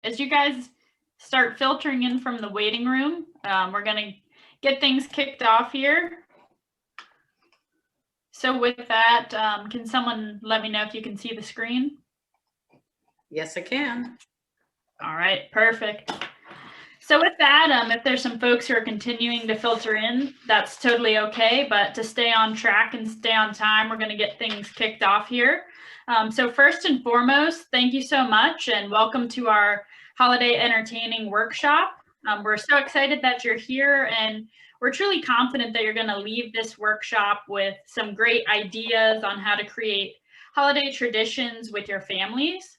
as you guys start filtering in from the waiting room, we're going to get things kicked off here. So with that, can someone let me know if you can see the screen? Yes, I can. All right, perfect. So with that, if there's some folks who are continuing to filter in, that's totally okay. But to stay on track and stay on time, we're going to get things kicked off here. So first and foremost, thank you so much and welcome to our holiday entertaining workshop. We're so excited that you're here, and we're truly confident that you're going to leave this workshop with some great ideas on how to create holiday traditions with your families.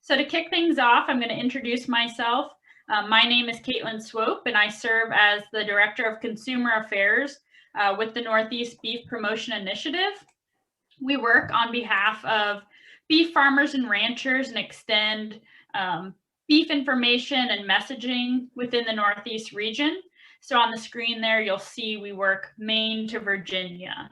So to kick things off, I'm going to introduce myself. My name is Caitlin Swope, and I serve as the Director of Consumer Affairs with the Northeast Beef Promotion Initiative. We work on behalf of beef farmers and ranchers and extend beef information and messaging within the Northeast region. So on the screen there, you'll see we work Maine to Virginia.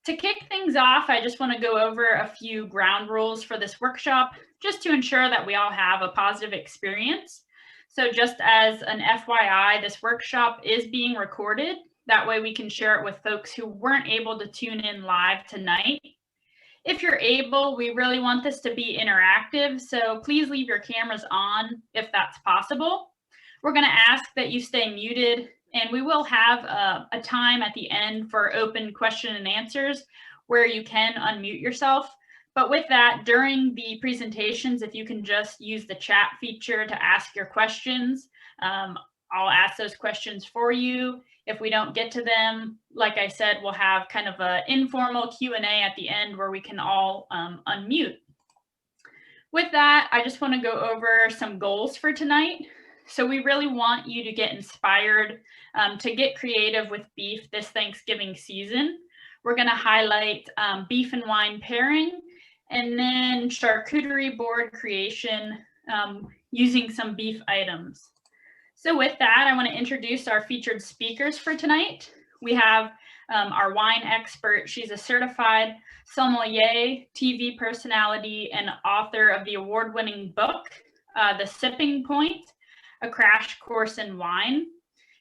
To kick things off, I just want to go over a few ground rules for this workshop, just to ensure that we all have a positive experience. So just as an FYI, this workshop is being recorded. That way we can share it with folks who weren't able to tune in live tonight. If you're able, we really want this to be interactive, so please leave your cameras on if that's possible. We're going to ask that you stay muted, and we will have a time at the end for open question and answers where you can unmute yourself. But with that, during the presentations, if you can just use the chat feature to ask your questions, I'll ask those questions for you. If we don't get to them, like I said, we'll have kind of an informal Q&A at the end where we can all unmute. With that, I just want to go over some goals for tonight. So we really want you to get inspired to get creative with beef this Thanksgiving season. We're going to highlight beef and wine pairing, and then charcuterie board creation using some beef items. So with that, I want to introduce our featured speakers for tonight. We have our wine expert. She's a certified sommelier, TV personality, and author of the award-winning book, The Sipping Point, A Crash Course in Wine.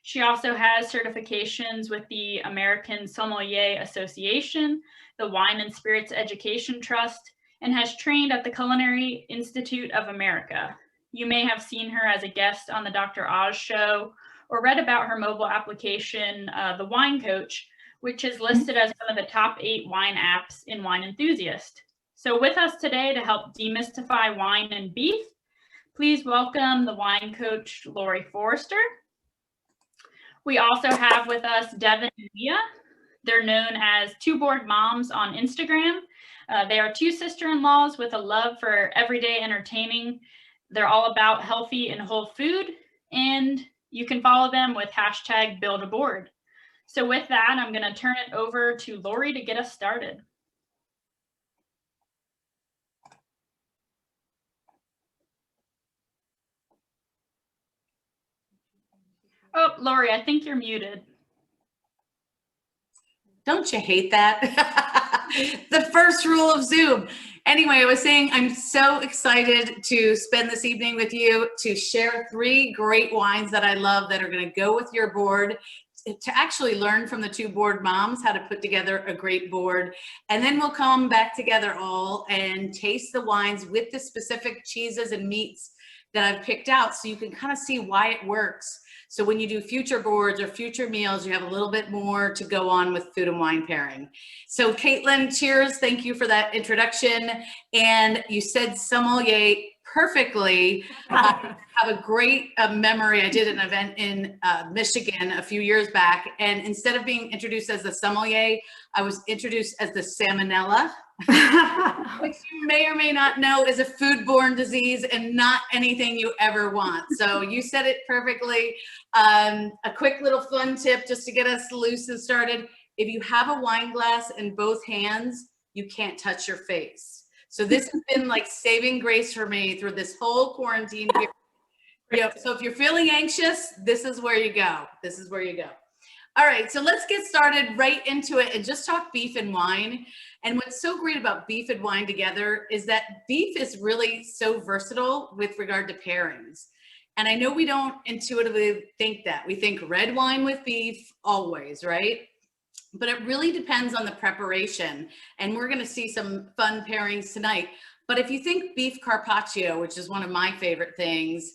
She also has certifications with the American Sommelier Association, the Wine and Spirits Education Trust, and has trained at the Culinary Institute of America. You may have seen her as a guest on the Dr. Oz show or read about her mobile application, The Wine Coach, which is listed as one of the top 8 wine apps in Wine Enthusiast. So with us today to help demystify wine and beef, please welcome the wine coach, Lori Forrester. We also have with us Devin and Mia. They're known as Two Board Moms on Instagram. They are 2 sister-in-laws with a love for everyday entertaining. They're all about healthy and whole food, and you can follow them with hashtag #BuildABoard. So with that, I'm going to turn it over to Lori to get us started. Oh, Lori, I think you're muted. Don't you hate that? The first rule of Zoom. Anyway, I was saying I'm so excited to spend this evening with you to share 3 great wines that I love that are going to go with your board, to actually learn from the 2 board moms how to put together a great board. And then we'll come back together all and taste the wines with the specific cheeses and meats that I've picked out so you can kind of see why it works. So when you do future boards or future meals, you have a little bit more to go on with food and wine pairing. So Caitlin, cheers. Thank you for that introduction. And you said sommelier perfectly. I have a great memory. I did an event in Michigan a few years back, and instead of being introduced as the sommelier, I was introduced as the salmonella, which you may or may not know is a foodborne disease and not anything you ever want. So you said it perfectly. A quick little fun tip just to get us loose and started. If you have a wine glass in both hands, you can't touch your face. So this has been like saving grace for me through this whole quarantine period. So if you're feeling anxious, this is where you go. This is where you go. All right, so let's get started right into it and just talk beef and wine. And what's so great about beef and wine together is that beef is really so versatile with regard to pairings. And I know we don't intuitively think that. We think red wine with beef always, right? But it really depends on the preparation. And we're gonna see some fun pairings tonight. But if you think beef carpaccio, which is one of my favorite things,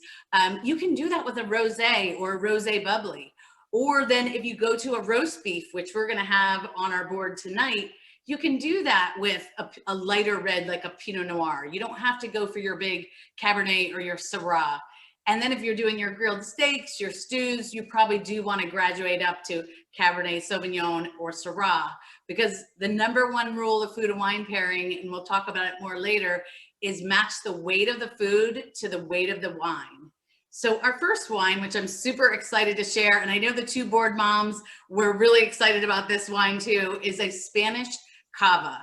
you can do that with a rosé or a rosé bubbly. Or then if you go to a roast beef, which we're gonna have on our board tonight, you can do that with a lighter red, like a Pinot Noir. You don't have to go for your big Cabernet or your Syrah. And then if you're doing your grilled steaks, your stews, you probably do want to graduate up to Cabernet Sauvignon or Syrah, because the number one rule of food and wine pairing, and we'll talk about it more later, is match the weight of the food to the weight of the wine. So our first wine, which I'm super excited to share, and I know the two board moms were really excited about this wine too, is a Spanish Cava.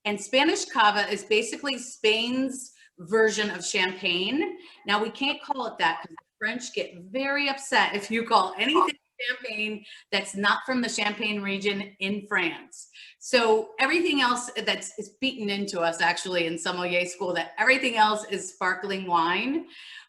And Spanish Cava is basically Spain's version of champagne. Now we can't call it that because the French get very upset if you call anything champagne that's not from the Champagne region in France. So everything else is beaten into us actually in sommelier school, that everything else is sparkling wine.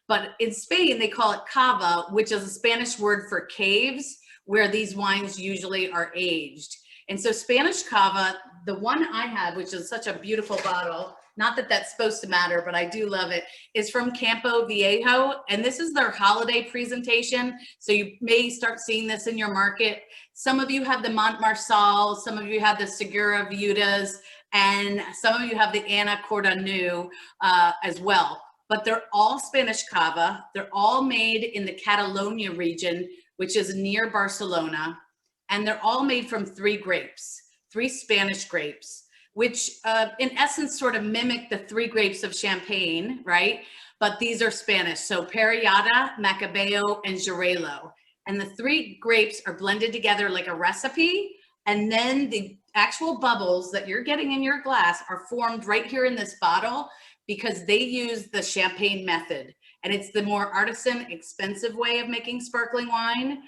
But in Spain, they call it cava, which is a Spanish word for caves, where these wines usually are aged. And so Spanish cava, the one I have, which is such a beautiful bottle, not that that's supposed to matter, but I do love it, is from Campo Viejo. And this is their holiday presentation. So you may start seeing this in your market. Some of you have the Montmarsal, some of you have the Segura Viudas, and some of you have the Ana Cordonu as well. But they're all Spanish cava. They're all made in the Catalonia region, which is near Barcelona. And they're all made from three Spanish grapes, which in essence sort of mimic the three grapes of Champagne, right? But these are Spanish. So Parellada, Macabeo, and Jarelo. And the three grapes are blended together like a recipe. And then the actual bubbles that you're getting in your glass are formed right here in this bottle because they use the Champagne method. And it's the more artisan, expensive way of making sparkling wine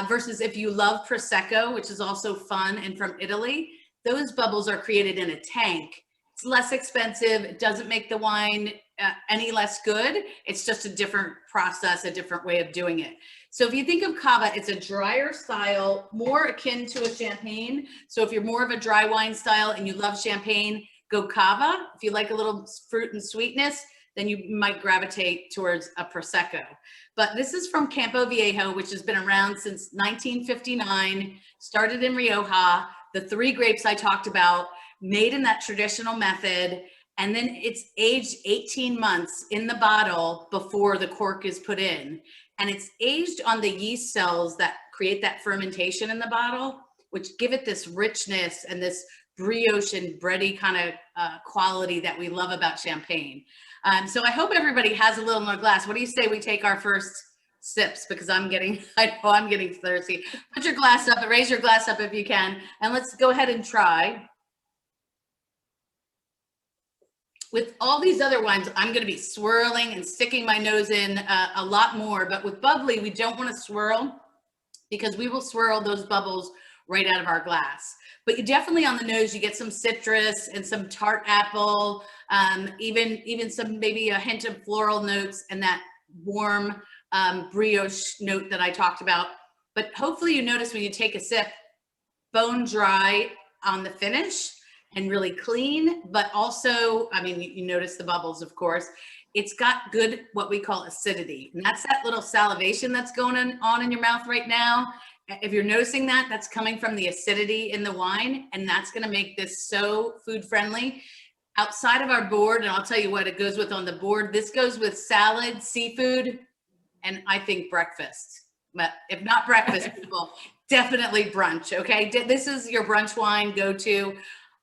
versus if you love Prosecco, which is also fun and from Italy, those bubbles are created in a tank. It's less expensive. It doesn't make the wine any less good. It's just a different process, a different way of doing it. So if you think of cava, it's a drier style, more akin to a champagne. So if you're more of a dry wine style and you love champagne, go cava. If you like a little fruit and sweetness, then you might gravitate towards a Prosecco. But this is from Campo Viejo, which has been around since 1959, started in Rioja. The three grapes I talked about, made in that traditional method, and then it's aged 18 months in the bottle before the cork is put in. And it's aged on the yeast cells that create that fermentation in the bottle, which give it this richness and this brioche and bready kind of quality that we love about champagne. So I hope everybody has a little more glass. What do you say we take our first sips, because I know I'm getting thirsty. Put your glass up and raise your glass up if you can. And let's go ahead and try. With all these other wines, I'm going to be swirling and sticking my nose in a lot more. But with bubbly, we don't want to swirl because we will swirl those bubbles right out of our glass. But you definitely on the nose, you get some citrus and some tart apple, even some maybe a hint of floral notes and that warm brioche note that I talked about. But hopefully you notice when you take a sip, bone dry on the finish and really clean, but also, I mean, you notice the bubbles, of course. It's got good, what we call acidity. And that's that little salivation that's going on in your mouth right now. If you're noticing that, that's coming from the acidity in the wine, and that's gonna make this so food friendly. Outside of our board, and I'll tell you what it goes with on the board, this goes with salad, seafood, and I think breakfast. But if not breakfast, people, definitely brunch, okay? This is your brunch wine go-to.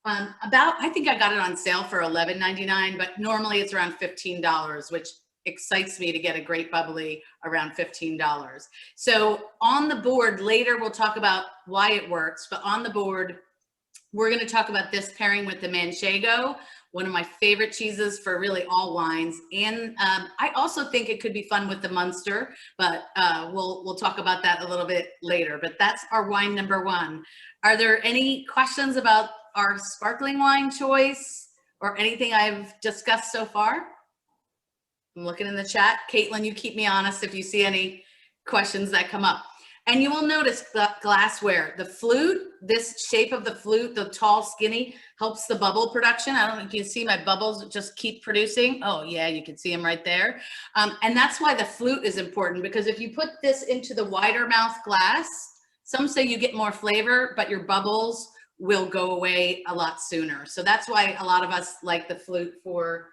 I think I got it on sale for $11.99, but normally it's around $15, which excites me to get a great bubbly around $15. So on the board, later we'll talk about why it works, but on the board, we're gonna talk about this pairing with the Manchego, one of my favorite cheeses for really all wines. And I also think it could be fun with the Munster, but we'll talk about that a little bit later. But that's our wine number one. Are there any questions about our sparkling wine choice or anything I've discussed so far? I'm looking in the chat. Caitlin, you keep me honest if you see any questions that come up. And you will notice the glassware, the flute, this shape of the flute, the tall, skinny, helps the bubble production. I don't know if you can see my bubbles just keep producing. Oh yeah, you can see them right there. And that's why the flute is important, because if you put this into the wider mouth glass, some say you get more flavor, but your bubbles will go away a lot sooner. So that's why a lot of us like the flute for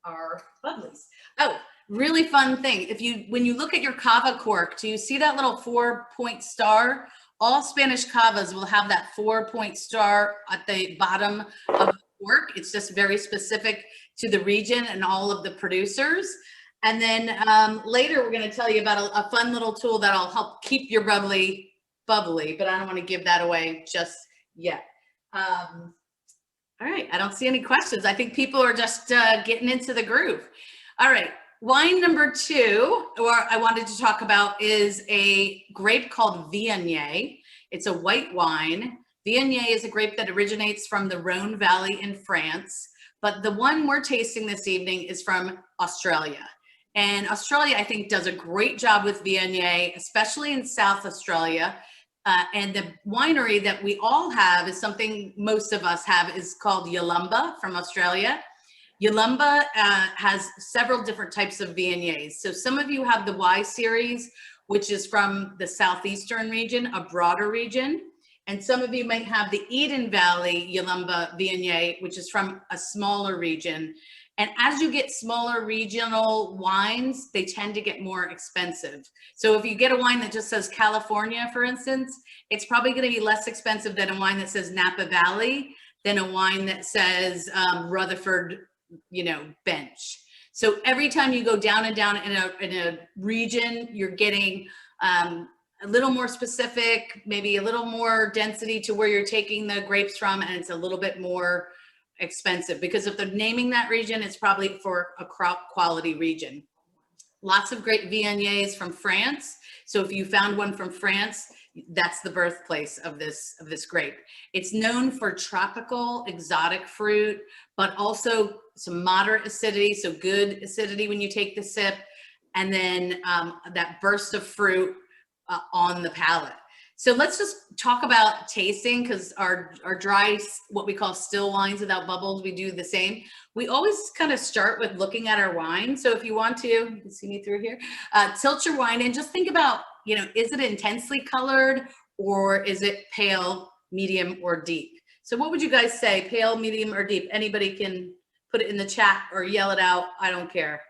our bubblies. Oh, really fun thing. When you look at your cava cork, do you see that little 4-point star? All Spanish cavas will have that 4-point star at the bottom of the cork. It's just very specific to the region and all of the producers. And then later we're going to tell you about a fun little tool that'll help keep your bubbly, but I don't want to give that away just yet. All right, I don't see any questions. I think people are just getting into the groove. All right, wine number two, or I wanted to talk about, is a grape called Viognier. It's a white wine. Viognier is a grape that originates from the Rhone Valley in France, but the one we're tasting this evening is from Australia. And Australia, I think, does a great job with Viognier, especially in South Australia. And the winery that we all have is something most of us have, is called Yalumba from Australia. Yalumba has several different types of Viogniers. So some of you have the Y series, which is from the southeastern region, a broader region. And some of you might have the Eden Valley Yalumba Viognier, which is from a smaller region. And as you get smaller regional wines, they tend to get more expensive. So if you get a wine that just says California, for instance, it's probably going to be less expensive than a wine that says Napa Valley, than a wine that says Rutherford, bench. So every time you go down and down in a region, you're getting a little more specific, maybe a little more density to where you're taking the grapes from, and it's a little bit more expensive, because if they're naming that region, it's probably for a crop quality region. Lots of great Viogniers from France. So if you found one from France, that's the birthplace of this grape. It's known for tropical exotic fruit, but also some moderate acidity, so good acidity when you take the sip, and then that burst of fruit on the palate. So let's just talk about tasting, because our dry, what we call still wines without bubbles, we do the same. We always kind of start with looking at our wine. So if you want to, you can see me through here, tilt your wine and just think about, is it intensely colored, or is it pale, medium, or deep? So what would you guys say, pale, medium, or deep? Anybody can put it in the chat or yell it out. I don't care.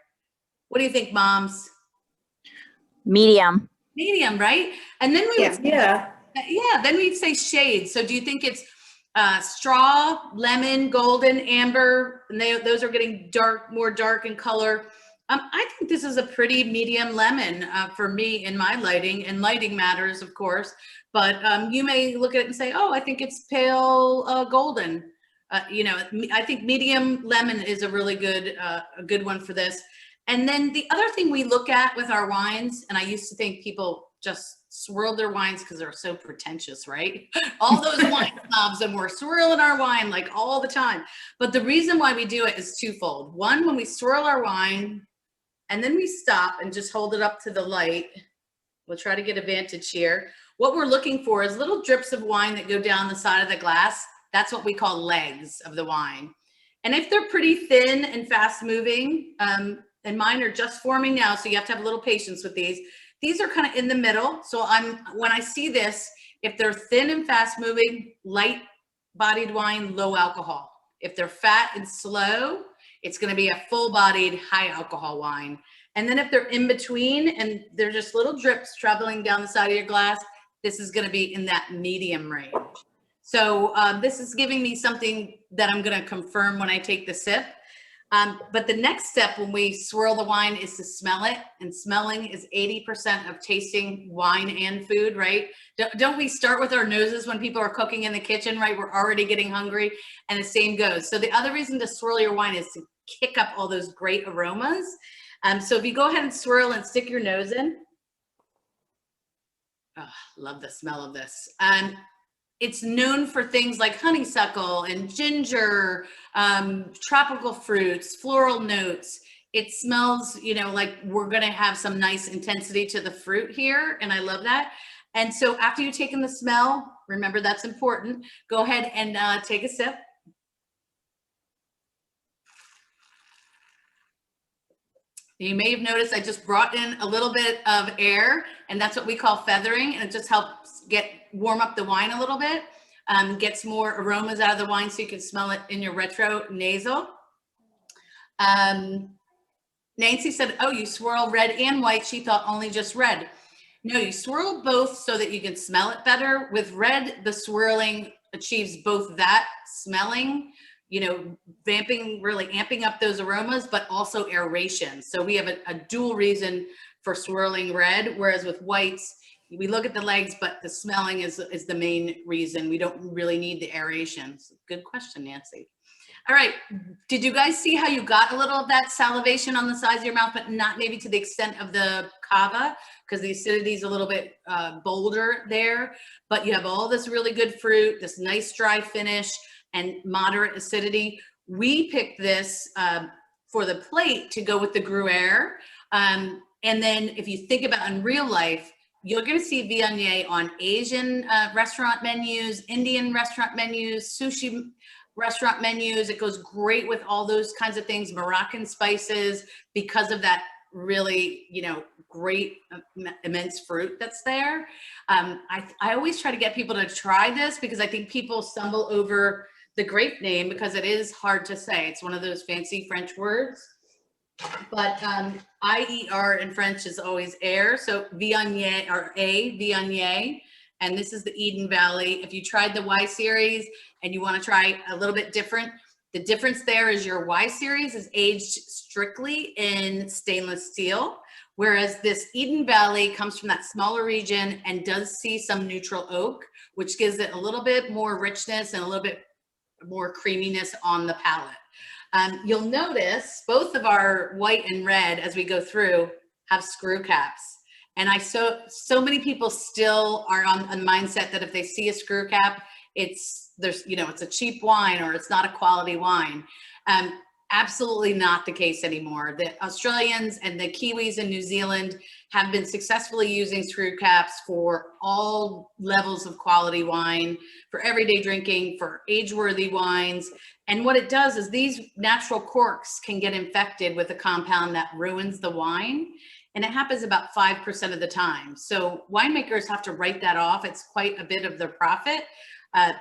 What do you think, moms? Medium. Medium, right? And then we would then we'd say shades. So do you think it's straw, lemon, golden, amber, and those are getting more dark in color? I think this is a pretty medium lemon for me in my lighting, and lighting matters, of course, but you may look at it and say, oh, I think it's pale golden. I think medium lemon is a really good one for this. And then the other thing we look at with our wines, and I used to think people just swirled their wines because they're so pretentious, right? All those wine snobs, and we're swirling our wine like all the time. But the reason why we do it is twofold. One, when we swirl our wine and then we stop and just hold it up to the light, we'll try to get a vantage here. What we're looking for is little drips of wine that go down the side of the glass. That's what we call legs of the wine. And if they're pretty thin and fast moving, and mine are just forming now, so you have to have a little patience with these. These are kind of in the middle. So when I see this, if they're thin and fast moving, light bodied wine, low alcohol. If they're fat and slow, it's going to be a full bodied, high alcohol wine. And then if they're in between and they're just little drips traveling down the side of your glass, this is going to be in that medium range. So this is giving me something that I'm going to confirm when I take the sip. But the next step when we swirl the wine is to smell it, and smelling is 80% of tasting wine and food, right? Don't we start with our noses when people are cooking in the kitchen, right? We're already getting hungry, and the same goes. So the other reason to swirl your wine is to kick up all those great aromas. So if you go ahead and swirl and stick your nose in, oh, love the smell of this. It's known for things like honeysuckle and ginger, tropical fruits, floral notes. It smells, you know, like we're gonna have some nice intensity to the fruit here, and I love that. And so after you've taken the smell, remember that's important, go ahead and take a sip. You may have noticed I just brought in a little bit of air, and that's what we call feathering, and it just helps warm up the wine a little bit, gets more aromas out of the wine so you can smell it in your retro nasal. Nancy said, oh, you swirl red and white. She thought only just red. No, you swirl both so that you can smell it better. With red, the swirling achieves both that smelling, you know, really amping up those aromas, but also aeration. So we have a dual reason for swirling red, whereas with whites, we look at the legs, but the smelling is the main reason. We don't really need the aeration. Good question, Nancy. All right, did you guys see how you got a little of that salivation on the sides of your mouth, but not maybe to the extent of the cava, because the acidity is a little bit bolder there, but you have all this really good fruit, this nice dry finish, and moderate acidity. We picked this for the plate to go with the Gruyere. And then if you think about in real life, you're gonna see Viognier on Asian restaurant menus, Indian restaurant menus, sushi restaurant menus. It goes great with all those kinds of things, Moroccan spices, because of that really, you know, great immense fruit that's there. I always try to get people to try this because I think people stumble over the grape name because it is hard to say. It's one of those fancy French words. But I-E-R in French is always air. So Viognier, or Viognier. And this is the Eden Valley. If you tried the Y series and you want to try a little bit different, the difference there is your Y series is aged strictly in stainless steel, whereas this Eden Valley comes from that smaller region and does see some neutral oak, which gives it a little bit more richness and a little bit more creaminess on the palate. You'll notice both of our white and red as we go through have screw caps. And so many people still are on a mindset that if they see a screw cap, it's a cheap wine or it's not a quality wine. Absolutely not the case anymore. The Australians and the Kiwis in New Zealand have been successfully using screw caps for all levels of quality wine, for everyday drinking, for age-worthy wines. And what it does is these natural corks can get infected with a compound that ruins the wine. And it happens about 5% of the time. So winemakers have to write that off. It's quite a bit of their profit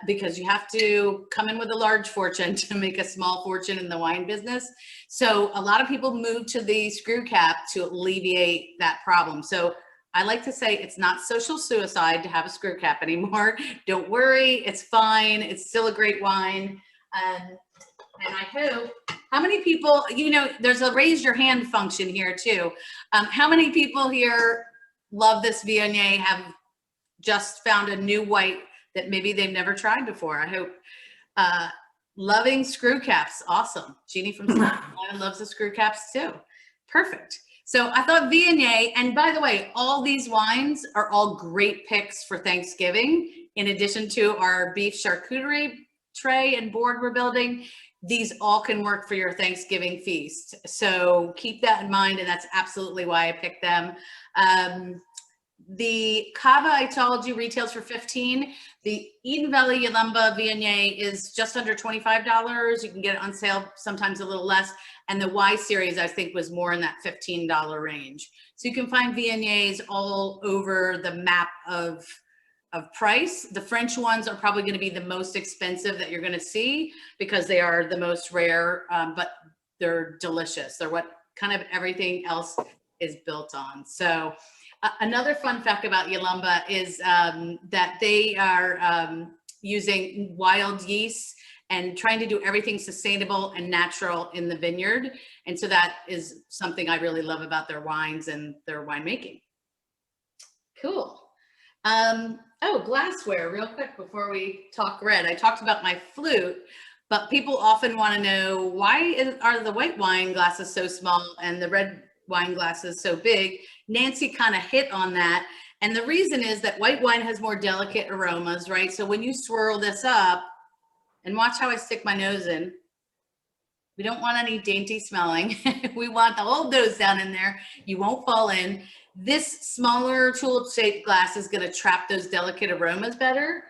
because you have to come in with a large fortune to make a small fortune in the wine business. So a lot of people move to the screw cap to alleviate that problem. So I like to say it's not social suicide to have a screw cap anymore. Don't worry, it's fine. It's still a great wine. And I hope, how many people, you know, there's a raise your hand function here too. How many people here love this Viognier, have just found a new white that maybe they've never tried before? I hope. Loving screw caps, awesome. Jeannie from South Carolina loves the screw caps too. Perfect. So I thought Viognier, and by the way, all these wines are all great picks for Thanksgiving. In addition to our beef charcuterie tray and board we're building, these all can work for your Thanksgiving feast. So keep that in mind, and that's absolutely why I picked them. The Cava I told you retails for $15. The Eden Valley Yalumba Viognier is just under $25. You can get it on sale, sometimes a little less. And the Y series, I think, was more in that $15 range. So you can find Viogniers all over the map of price. The French ones are probably going to be the most expensive that you're going to see because they are the most rare, but they're delicious. They're what kind of everything else is built on. So another fun fact about Yalumba is that they are using wild yeast and trying to do everything sustainable and natural in the vineyard. And so that is something I really love about their wines and their winemaking. Cool. Oh, glassware, real quick before we talk red. I talked about my flute, but people often want to know why are the white wine glasses so small and the red wine glasses so big? Nancy kind of hit on that. And the reason is that white wine has more delicate aromas, right? So when you swirl this up, and watch how I stick my nose in. We don't want any dainty smelling. We want the whole nose down in there. You won't fall in. This smaller tulip-shaped glass is going to trap those delicate aromas better.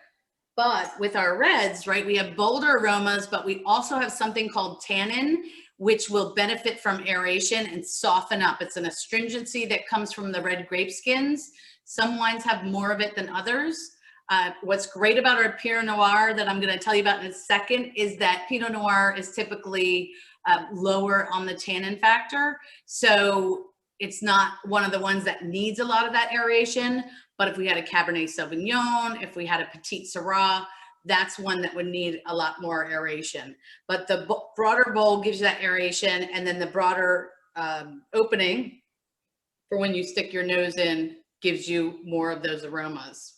But with our reds, right, we have bolder aromas, but we also have something called tannin, which will benefit from aeration and soften up. It's an astringency that comes from the red grape skins. Some wines have more of it than others. What's great about our Pinot Noir that I'm going to tell you about in a second is that Pinot Noir is typically lower on the tannin factor. So it's not one of the ones that needs a lot of that aeration. But if we had a Cabernet Sauvignon, if we had a Petit Syrah, that's one that would need a lot more aeration. But the broader bowl gives you that aeration, and then the broader opening for when you stick your nose in gives you more of those aromas.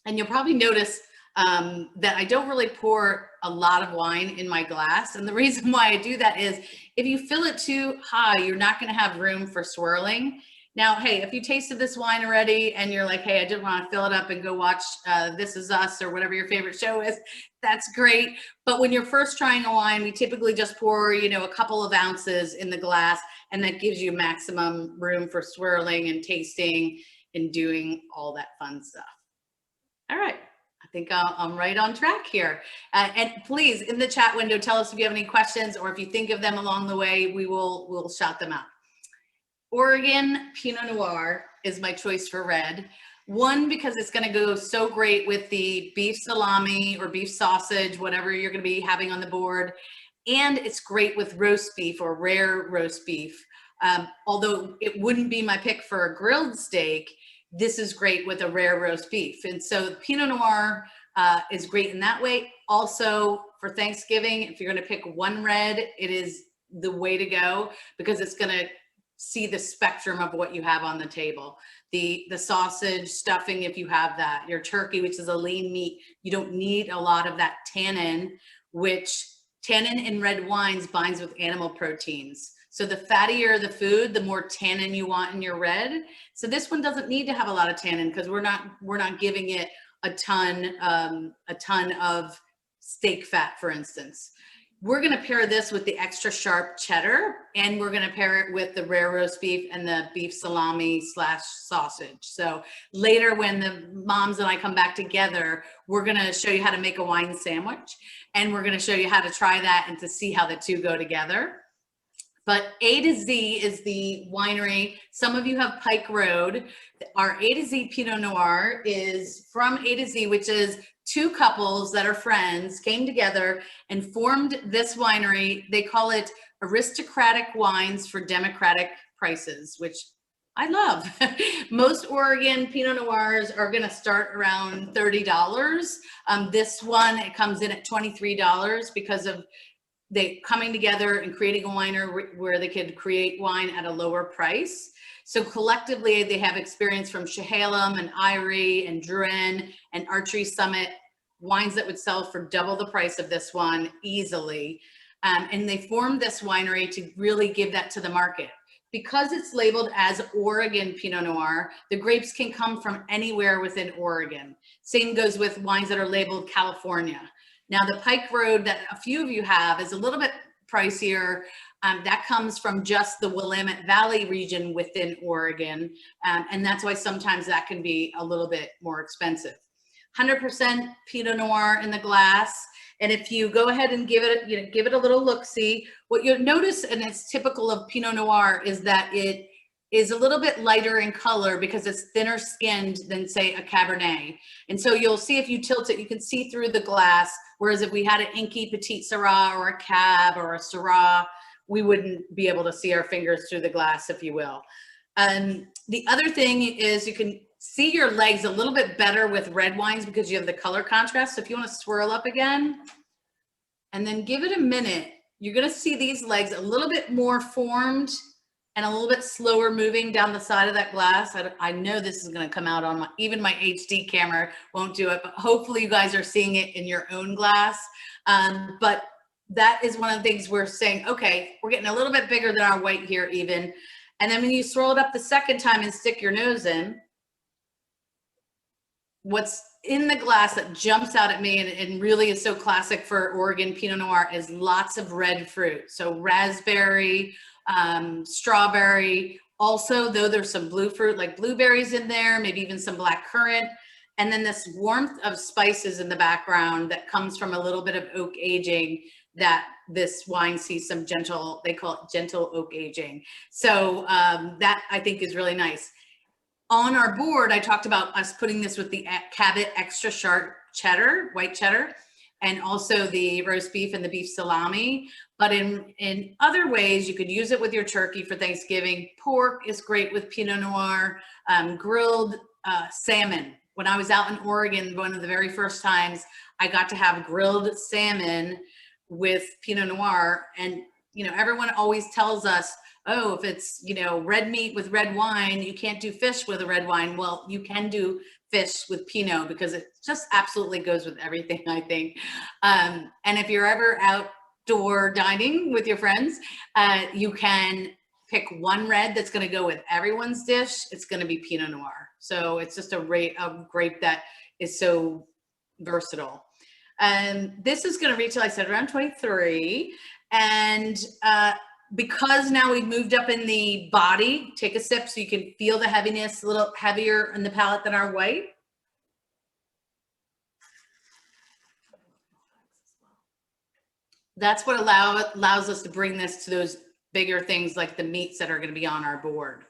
And you'll probably notice that I don't really pour a lot of wine in my glass. And the reason why I do that is if you fill it too high, you're not going to have room for swirling. Now, hey, if you tasted this wine already and you're like, hey, I didn't want to fill it up and go watch This Is Us or whatever your favorite show is, that's great. But when you're first trying a wine, we typically just pour, you know, a couple of ounces in the glass, and that gives you maximum room for swirling and tasting and doing all that fun stuff. All right, I think I'm right on track here. And please, in the chat window, tell us if you have any questions or if you think of them along the way, we'll shout them out. Oregon Pinot Noir is my choice for red. One, because it's gonna go so great with the beef salami or beef sausage, whatever you're gonna be having on the board. And it's great with roast beef or rare roast beef. Although it wouldn't be my pick for a grilled steak, this is great with a rare roast beef. And so Pinot Noir is great in that way. Also for Thanksgiving, if you're gonna pick one red, it is the way to go because it's gonna see the spectrum of what you have on the table. The sausage, stuffing, if you have that, your turkey, which is a lean meat, you don't need a lot of that tannin, which tannin in red wines binds with animal proteins. So the fattier the food, the more tannin you want in your red. So this one doesn't need to have a lot of tannin because we're not giving it a ton of steak fat, for instance. We're going to pair this with the extra sharp cheddar, and we're going to pair it with the rare roast beef and the beef salami / sausage. So later when the moms and I come back together, we're going to show you how to make a wine sandwich, and we're going to show you how to try that and to see how the two go together. But A to Z is the winery. Some of you have Pike Road. Our A to Z Pinot Noir is from A to Z, which is two couples that are friends came together and formed this winery. They call it Aristocratic Wines for Democratic Prices, which I love. Most Oregon Pinot Noirs are gonna start around $30. This one, it comes in at $23 because of they coming together and creating a winery where they could create wine at a lower price. So collectively, they have experience from Chehalem and Irie and Drouhin and Archery Summit, wines that would sell for double the price of this one easily. And they formed this winery to really give that to the market. Because it's labeled as Oregon Pinot Noir, the grapes can come from anywhere within Oregon. Same goes with wines that are labeled California. Now the Pike Road that a few of you have is a little bit pricier. That comes from just the Willamette Valley region within Oregon. And that's why sometimes that can be a little bit more expensive. 100% Pinot Noir in the glass. And if you go ahead and give it a little look-see, what you'll notice, and it's typical of Pinot Noir, is that it is a little bit lighter in color because it's thinner skinned than, say, a Cabernet. And so you'll see if you tilt it, you can see through the glass. Whereas if we had an inky Petit Syrah or a Cab or a Syrah, we wouldn't be able to see our fingers through the glass, if you will. The other thing is you can see your legs a little bit better with red wines because you have the color contrast. So if you want to swirl up again, and then give it a minute. You're gonna see these legs a little bit more formed and a little bit slower moving down the side of that glass. I know this is gonna come out on even my HD camera won't do it, but hopefully you guys are seeing it in your own glass. But that is one of the things we're saying, okay, we're getting a little bit bigger than our white here even. And then when you swirl it up the second time and stick your nose in, what's in the glass that jumps out at me and really is so classic for Oregon Pinot Noir is lots of red fruit. So raspberry, strawberry, also though there's some blue fruit like blueberries in there, maybe even some black currant. And then this warmth of spices in the background that comes from a little bit of oak aging that this wine sees some gentle, they call it gentle oak aging. So that I think is really nice. On our board, I talked about us putting this with the Cabot extra sharp cheddar, white cheddar, and also the roast beef and the beef salami. But in other ways, you could use it with your turkey for Thanksgiving. Pork is great with Pinot Noir, grilled salmon. When I was out in Oregon, one of the very first times I got to have grilled salmon with Pinot Noir. And, you know, everyone always tells us, oh, if it's, you know, red meat with red wine, you can't do fish with a red wine. Well, you can do fish with Pinot because it just absolutely goes with everything, I think. And if you're ever outdoor dining with your friends, you can pick one red that's going to go with everyone's dish. It's going to be Pinot Noir. So it's just a grape that is so versatile. This is going to retail, I said, around 23. And because now we've moved up in the body, take a sip so you can feel the heaviness, a little heavier in the palate than our white. That's what allows us to bring this to those bigger things like the meats that are going to be on our board.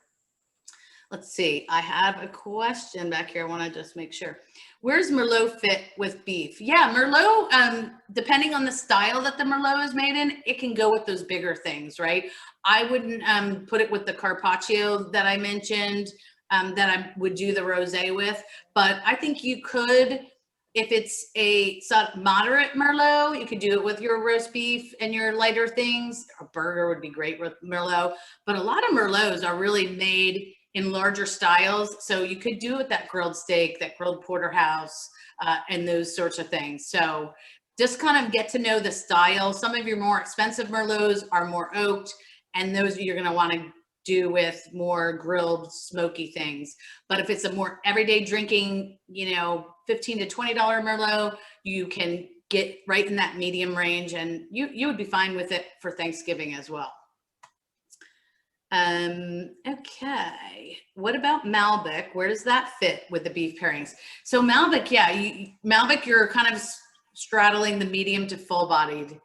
Let's see, I have a question back here. I want to just make sure. Where's Merlot fit with beef? Yeah, Merlot, depending on the style that the Merlot is made in, it can go with those bigger things, right? I wouldn't put it with the Carpaccio that I mentioned, that I would do the rosé with, but I think you could, if it's a sort of moderate Merlot, you could do it with your roast beef and your lighter things. A burger would be great with Merlot, but a lot of Merlots are really made in larger styles. So you could do it that grilled steak, that grilled porterhouse, and those sorts of things. So just kind of get to know the style. Some of your more expensive Merlots are more oaked, and those you're going to want to do with more grilled, smoky things. But if it's a more everyday drinking, you know, $15 to $20 Merlot, you can get right in that medium range, and you would be fine with it for Thanksgiving as well. Okay, what about Malbec? Where does that fit with the beef pairings? So Malbec, yeah, Malbec, you're kind of straddling the medium to full bodied,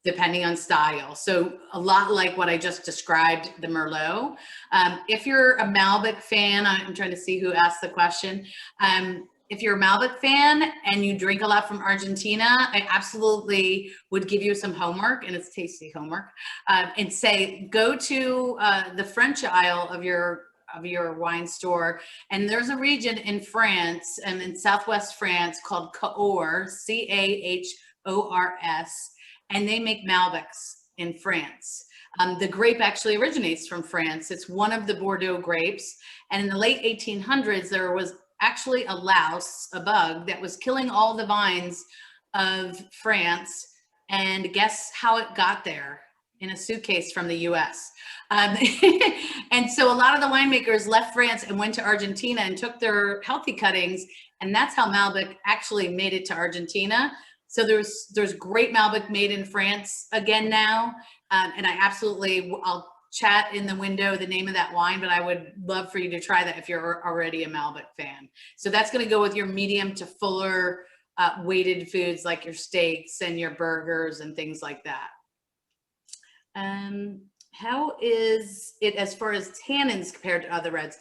depending on style. So a lot like what I just described, the Merlot. If you're a Malbec fan, I'm trying to see who asked the question. If you're a Malbec fan and you drink a lot from Argentina, I absolutely would give you some homework, and it's tasty homework, and say, go to the French aisle of your wine store. And there's a region in France and in Southwest France called Cahors, C-A-H-O-R-S, and they make Malbecs in France. The grape actually originates from France. It's one of the Bordeaux grapes. And in the late 1800s, there was actually a louse, a bug, that was killing all the vines of France. And guess how it got there? In a suitcase from the US. And so a lot of the winemakers left France and went to Argentina and took their healthy cuttings. And that's how Malbec actually made it to Argentina. So there's great Malbec made in France again now. And I'll chat in the window the name of that wine, but I would love for you to try that if you're already a Malbec fan. So that's going to go with your medium to fuller weighted foods like your steaks and your burgers and things like that. How is it as far as tannins compared to other reds?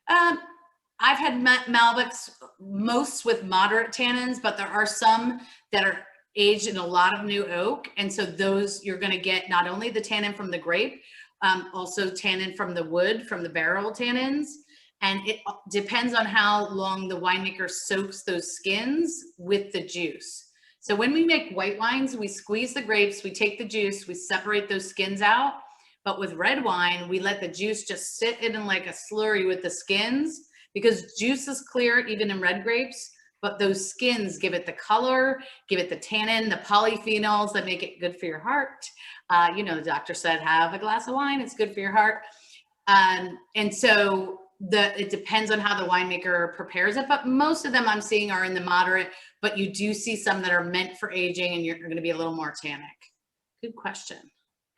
I've had Malbecs, most with moderate tannins, but there are some that are aged in a lot of new oak. And so those, you're going to get not only the tannin from the grape, also tannin from the wood, from the barrel tannins. And it depends on how long the winemaker soaks those skins with the juice. So when we make white wines, we squeeze the grapes, we take the juice, we separate those skins out. But with red wine, we let the juice just sit in like a slurry with the skins, because juice is clear even in red grapes, but those skins give it the color, give it the tannin, the polyphenols that make it good for your heart. You know, the doctor said, have a glass of wine, it's good for your heart. And so it depends on how the winemaker prepares it, but most of them I'm seeing are in the moderate, but you do see some that are meant for aging and you're going to be a little more tannic. Good question.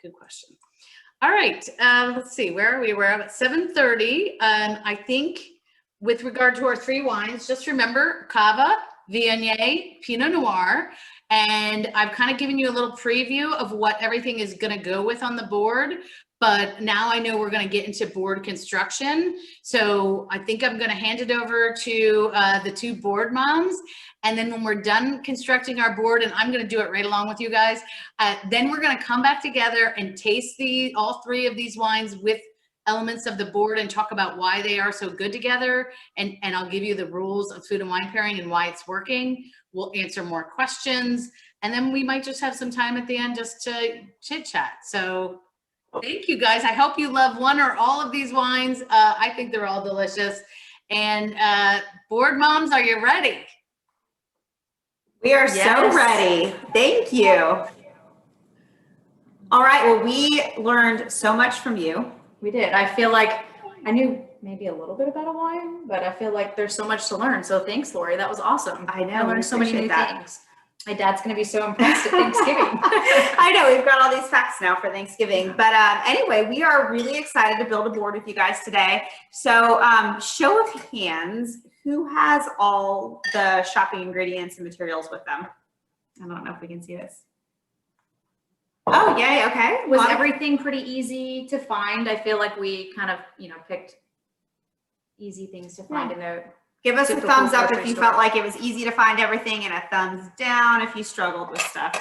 Good question. All right. Let's see, where are we? We're at 7:30. I think with regard to our 3 wines, just remember Cava, Viognier, Pinot Noir, and I've kind of given you a little preview of what everything is going to go with on the board. But now I know we're going to get into board construction. So I think I'm going to hand it over to the 2 board moms. And then when we're done constructing our board, and I'm going to do it right along with you guys, then we're going to come back together and taste all 3 of these wines with elements of the board and talk about why they are so good together. And I'll give you the rules of food and wine pairing and why it's working. We'll answer more questions. And then we might just have some time at the end just to chit chat. So thank you guys. I hope you love one or all of these wines. I think they're all delicious. And board moms, are you ready? We are so ready. Thank you. All right. Well, we learned so much from you. We did. I feel like I knew maybe a little bit about a wine, but I feel like there's so much to learn. So thanks, Lori. That was awesome. I know. I learned so many new things. My dad's going to be so impressed at Thanksgiving. I know, we've got all these facts now for Thanksgiving. But anyway, we are really excited to build a board with you guys today. So show of hands, who has all the shopping ingredients and materials with them? I don't know if we can see this. Oh, yay, okay. Was everything pretty easy to find? I feel like we kind of, picked easy things to find in there. Give us a thumbs up if you felt like it was easy to find everything, and a thumbs down if you struggled with stuff.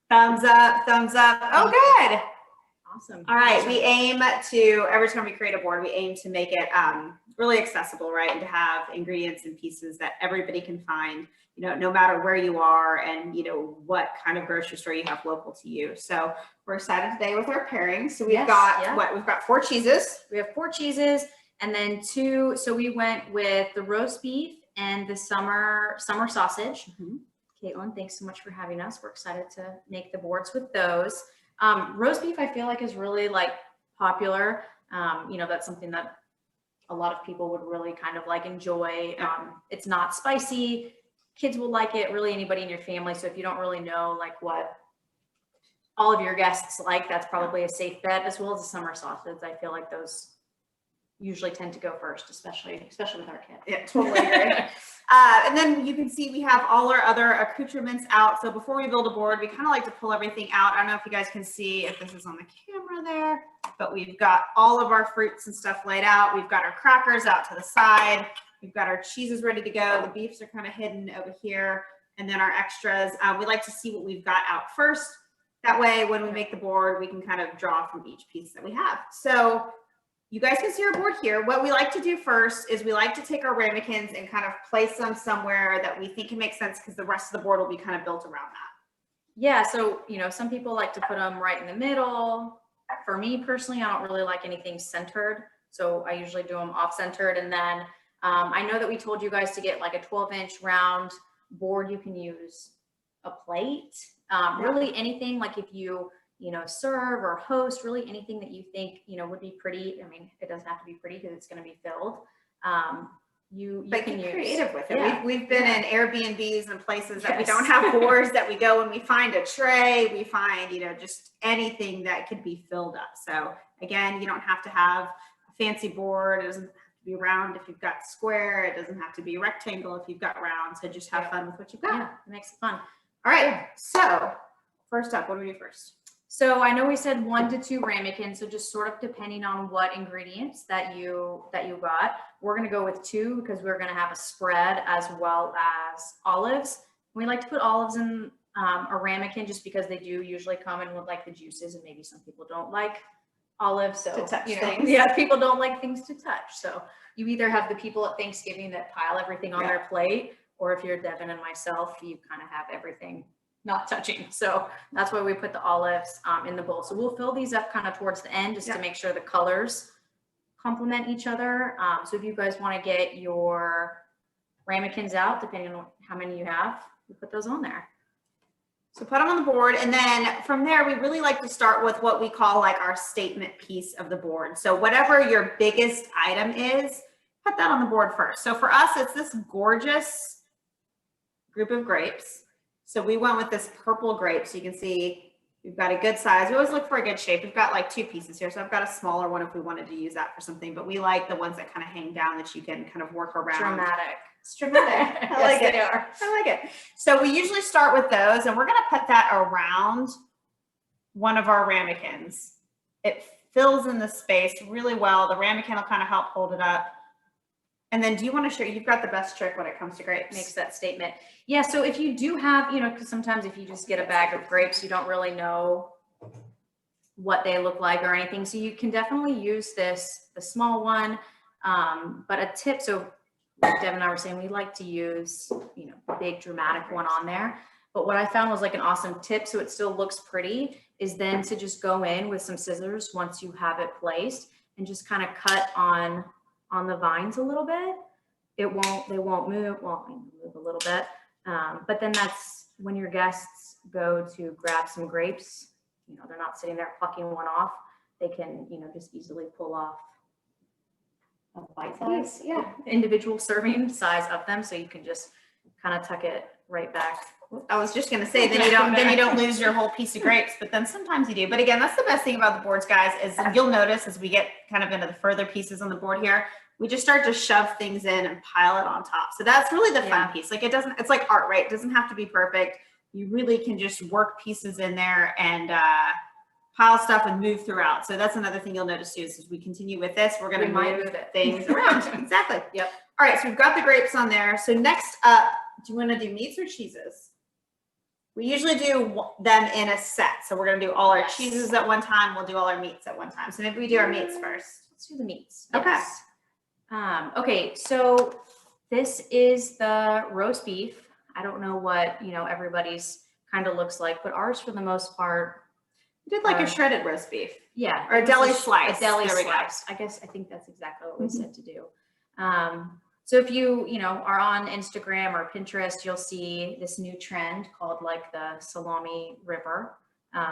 Thumbs up, thumbs up. Oh, good. Awesome. All right. We aim to, every time we create a board, we aim to make it really accessible, right? And to have ingredients and pieces that everybody can find, no matter where you are and, what kind of grocery store you have local to you. So we're excited today with our pairings. So we've got we've got 4 cheeses. We have 4 cheeses. And then 2, so we went with the roast beef and the summer sausage. Mm-hmm. Caitlin, thanks so much for having us. We're excited to make the boards with those. Roast beef, I feel like, is really popular. That's something that a lot of people would really kind of enjoy. It's not spicy. Kids will like it, really anybody in your family. So if you don't really know what all of your guests like, that's probably a safe bet, as well as the summer sausage. I feel like those usually tend to go first, especially with our kids. Yeah, totally agree. And then you can see we have all our other accoutrements out. So before we build a board, we kind of like to pull everything out. I don't know if you guys can see if this is on the camera there, but we've got all of our fruits and stuff laid out. We've got our crackers out to the side. We've got our cheeses ready to go. The beefs are kind of hidden over here. And then our extras, we like to see what we've got out first. That way, when we make the board, we can kind of draw from each piece that we have. So you guys can see our board here. What we like to do first is we like to take our ramekins and kind of place them somewhere that we think can make sense, because the rest of the board will be kind of built around that. Yeah, so, some people like to put them right in the middle. For me personally, I don't really like anything centered. So I usually do them off-centered. And then I know that we told you guys to get a 12-inch round board. You can use a plate, really anything, if you serve or host, really anything that you think, would be pretty. I mean, it doesn't have to be pretty because it's going to be filled. You can use creative with it. Yeah. We've been in Airbnbs and places that we don't have boards, that we go and we find a tray, we find, just anything that could be filled up. So again, you don't have to have a fancy board. It doesn't have to be round if you've got square. It doesn't have to be rectangle if you've got round. So just have fun with what you've got. Yeah, it makes it fun. All right. So first up, what do we do first? So I know we said 1 to 2 ramekins, so just sort of depending on what ingredients that you got. We're going to go with 2 because we're going to have a spread as well as olives. We like to put olives in a ramekin just because they do usually come in with the juices, and maybe some people don't like olives. So to touch things. Yeah, people don't like things to touch. So you either have the people at Thanksgiving that pile everything on their plate, or if you're Devin and myself, you kind of have everything not touching. So that's why we put the olives in the bowl. So we'll fill these up kind of towards the end just to make sure the colors complement each other. So if you guys want to get your ramekins out, depending on how many you have, you put those on there. So put them on the board, and then from there, we really like to start with what we call like our statement piece of the board. So whatever your biggest item is, put that on the board first. So for us, it's this gorgeous group of grapes. So we went with this purple grape. So you can see we've got a good size. We always look for a good shape. We've got like 2 pieces here. So I've got a smaller one if we wanted to use that for something, but we like the ones that kind of hang down that you can kind of work around. Dramatic. It's dramatic. I like it. I like it. So we usually start with those, and we're going to put that around one of our ramekins. It fills in the space really well. The ramekin will kind of help hold it up. And then do you want to share? You've got the best trick when it comes to grapes. Makes that statement. Yeah, so if you do have, because sometimes if you just get a bag of grapes, you don't really know what they look like or anything. So you can definitely use the small one. But a tip, so like Devin and I were saying, we like to use, the big dramatic one on there. But what I found was like an awesome tip, so it still looks pretty, is then to just go in with some scissors once you have it placed and just kind of cut on the vines a little bit. They won't move. Well, they move a little bit. But then that's when your guests go to grab some grapes, they're not sitting there plucking one off. They can, just easily pull off a bite size, individual serving size of them. So you can just kind of tuck it right back. I was just going to say, then you don't lose your whole piece of grapes, but then sometimes you do. But again, that's the best thing about the boards, guys, is you'll notice as we get kind of into the further pieces on the board here, we just start to shove things in and pile it on top. So that's really the fun piece. Like it's like art, right? It doesn't have to be perfect. You really can just work pieces in there and pile stuff and move throughout. So that's another thing you'll notice too, is as we continue with this, we're going to move things around. Exactly. Yep. All right, so we've got the grapes on there. So next up, do you want to do meats or cheeses? We usually do them in a set. So we're going to do all our cheeses at one time. We'll do all our meats at one time. So maybe we do our meats first. Let's do the meats. Okay. Yes. Okay, so this is the roast beef. I don't know what, everybody's kind of looks like, but ours for the most part. We did like a shredded roast beef. Yeah. Or a deli slice. A deli there slice. I think that's exactly what we said to do. So if you, are on Instagram or Pinterest, you'll see this new trend called like the salami river.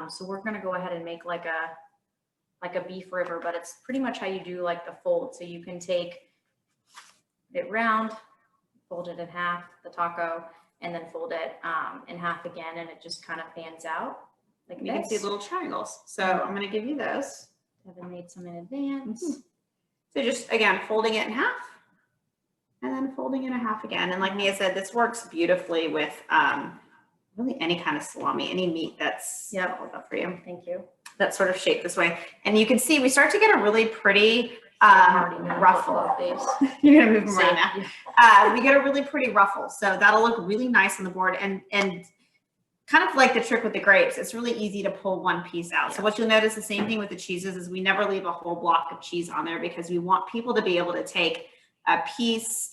So we're going to go ahead and make like a beef river, but it's pretty much how you do like the fold. So you can take it round, fold it in half, the taco, and then fold it in half again, and it just kind of fans out like you can see little triangles. So I'm going to give you those. Devin made some in advance. So just again, folding it in half and then folding it in half again. And like Mia said, this works beautifully with really any kind of salami, any meat that's all about for you. Thank you. That sort of shape this way. And you can see we start to get a really pretty ruffle. You're gonna move them around now. We get a really pretty ruffle. So that'll look really nice on the board. And kind of like the trick with the grapes, it's really easy to pull one piece out. So what you'll notice, the same thing with the cheeses, is we never leave a whole block of cheese on there because we want people to be able to take a piece,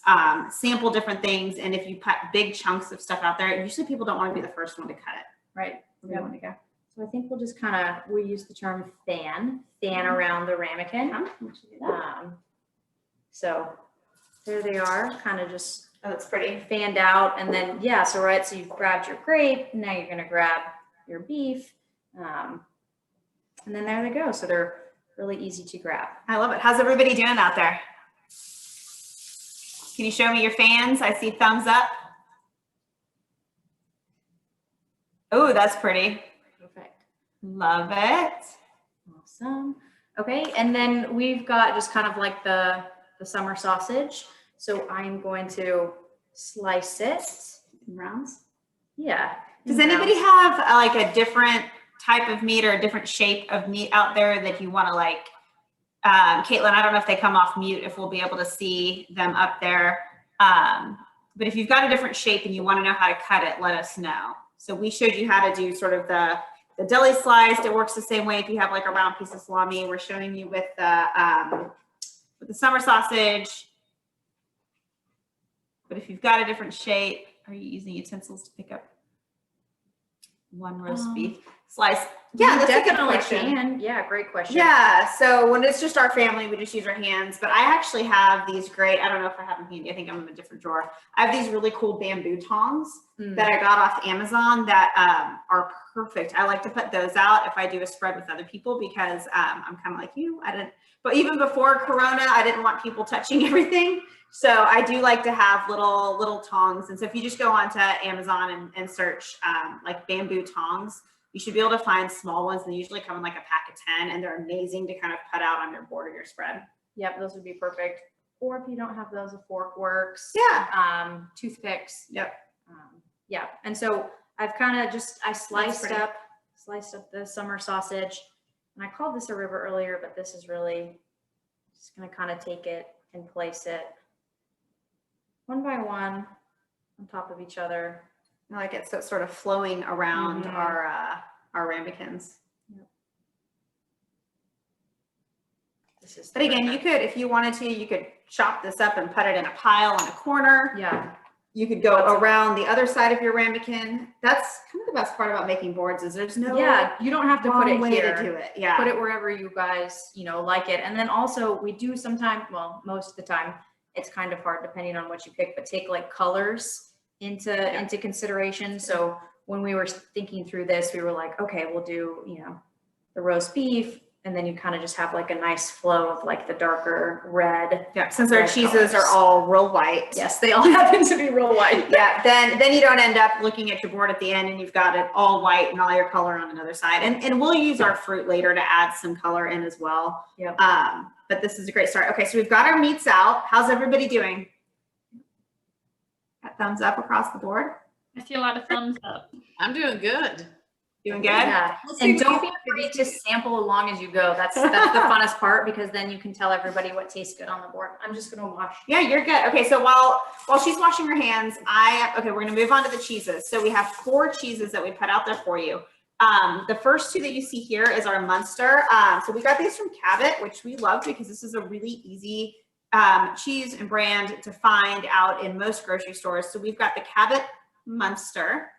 sample different things. And if you put big chunks of stuff out there, usually people don't want to be the first one to cut it. Right. Where do you want to go? So I think we'll just we use the term fan around the ramekin. So there they are, kind of just that's pretty fanned out. And then, so you've grabbed your grape. Now you're going to grab your beef. And then there they go. So they're really easy to grab. I love it. How's everybody doing out there? Can you show me your fans? I see thumbs up. Oh, that's pretty. Perfect. Love it. Awesome. Okay, and then we've got just kind of like the summer sausage. So I'm going to slice it in rounds. Yeah. Does anybody have like a different type of meat or a different shape of meat out there that you want to like? Caitlin, I don't know if they come off mute, if we'll be able to see them up there. But if you've got a different shape and you want to know how to cut it, let us know. So we showed you how to do sort of the deli sliced. It works the same way if you have like a round piece of salami. We're showing you with the summer sausage. but if you've got a different shape, are you using utensils to pick up one roast beef slice? Yeah, that's a good definitely question. can. Yeah, great question. Yeah, so when it's just our family, we just use our hands. But I actually have these great, I don't know if I have them handy. I think I'm in a different drawer. I have these really cool bamboo tongs that I got off Amazon that are perfect. I like to put those out if I do a spread with other people because I'm kind of like you. But even before Corona, I didn't want people touching everything. So I do like to have little tongs. And so if you just go onto Amazon and search like bamboo tongs, you should be able to find small ones, and they usually come in like a pack of 10, and they're amazing to kind of put out on your board or your spread. Yep, those would be perfect. Or if you don't have those, a fork works. Yeah. Toothpicks. Yep. Yeah, and so I've kind of just, I sliced up the summer sausage, and I called this a river earlier, but this is really just gonna kind of take it and place it one by one on top of each other. I like it. So it's sort of flowing around our ramekins. Yep. This is But again, you could, if you wanted to, you could chop this up and put it in a pile in a corner. Yeah. You could go around the other side of your ramekin. That's kind of the best part about making boards is there's no you don't have to put it way here. to do it. Yeah. Put it wherever you guys, like it. And then also we do sometimes, well, most of the time, it's kind of hard depending on what you pick, but take like colors into consideration. So when we were thinking through this, we were like, okay, we'll do, the roast beef, and then you kind of just have like a nice flow of like the darker red. Yeah, since our red cheeses colors. are all real white. Yes, they all happen to be real white. Yeah, then you don't end up looking at your board at the end and you've got it all white and all your color on another side. And we'll use our fruit later to add some color in as well. Yep. But this is a great start. Okay, so we've got our meats out. How's everybody doing? Got thumbs up across the board? I see a lot of thumbs up. I'm doing good. Doing good? Yeah. And don't be afraid to sample along as you go. That's the funnest part, because then you can tell everybody what tastes good on the board. I'm just gonna wash. Yeah, you're good. Okay, so while she's washing her hands, we're gonna move on to the cheeses. So we have 4 cheeses that we put out there for you. The first 2 that you see here is our Munster. So we got these from Cabot, which we love because this is a really easy cheese and brand to find out in most grocery stores. So we've got the Cabot Munster,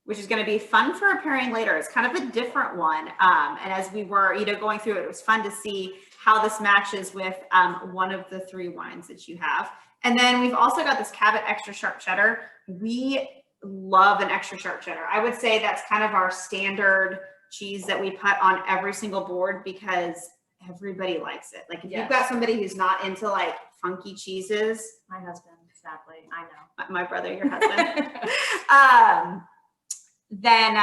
which is going to be fun for a pairing later. It's kind of a different one. And as we were, going through it, it was fun to see how this matches with one of the 3 wines that you have. And then we've also got this Cabot Extra Sharp Cheddar. We love an extra sharp cheddar. I would say that's kind of our standard cheese that we put on every single board because everybody likes it. Like if you've got somebody who's not into like funky cheeses. My husband, sadly, I know. My brother, your husband. Then,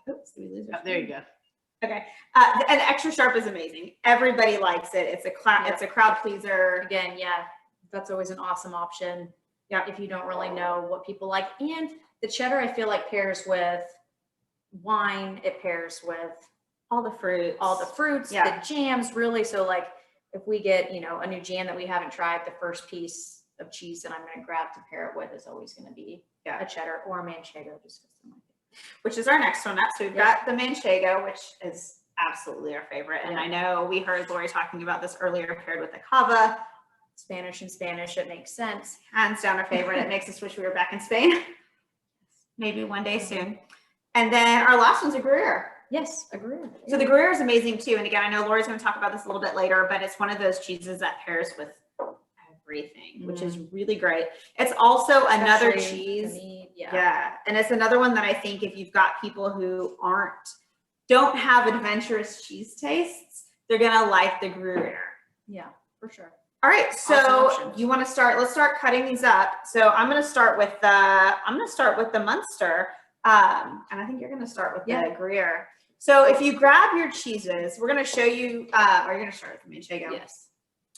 oops, did we lose it? Oh, there you go. Okay. And extra sharp is amazing. Everybody likes it. It's a crowd pleaser. Again, that's always an awesome option. Yeah. If you don't really know what people like. And the cheddar, I feel like pairs with wine. It pairs with all the fruits, the jams, really. So like if we get, a new jam that we haven't tried, the first piece of cheese that I'm going to grab to pair it with is always going to be a cheddar or a manchego, just because I'm like it. Which is our next one up. So we've got the manchego, which is absolutely our favorite. And I know we heard Lori talking about this earlier, paired with the cava. Spanish, it makes sense. Hands down our favorite. It makes us wish we were back in Spain. Maybe one day soon. And then our last one's a Gruyere. Yes, agree. So the Gruyere is amazing too. And again, I know Lori's going to talk about this a little bit later, but it's one of those cheeses that pairs with everything, which is really great. It's also another cheese. Yeah. And it's another one that I think if you've got people who don't have adventurous cheese tastes, they're going to like the Gruyere. Yeah, for sure. All right, so you want to start? Let's start cutting these up. So I'm going to start with the Munster, and I think you're going to start with the Gruyere. So if you grab your cheeses, we're going to show you. Are you going to start with the manchego? Yes.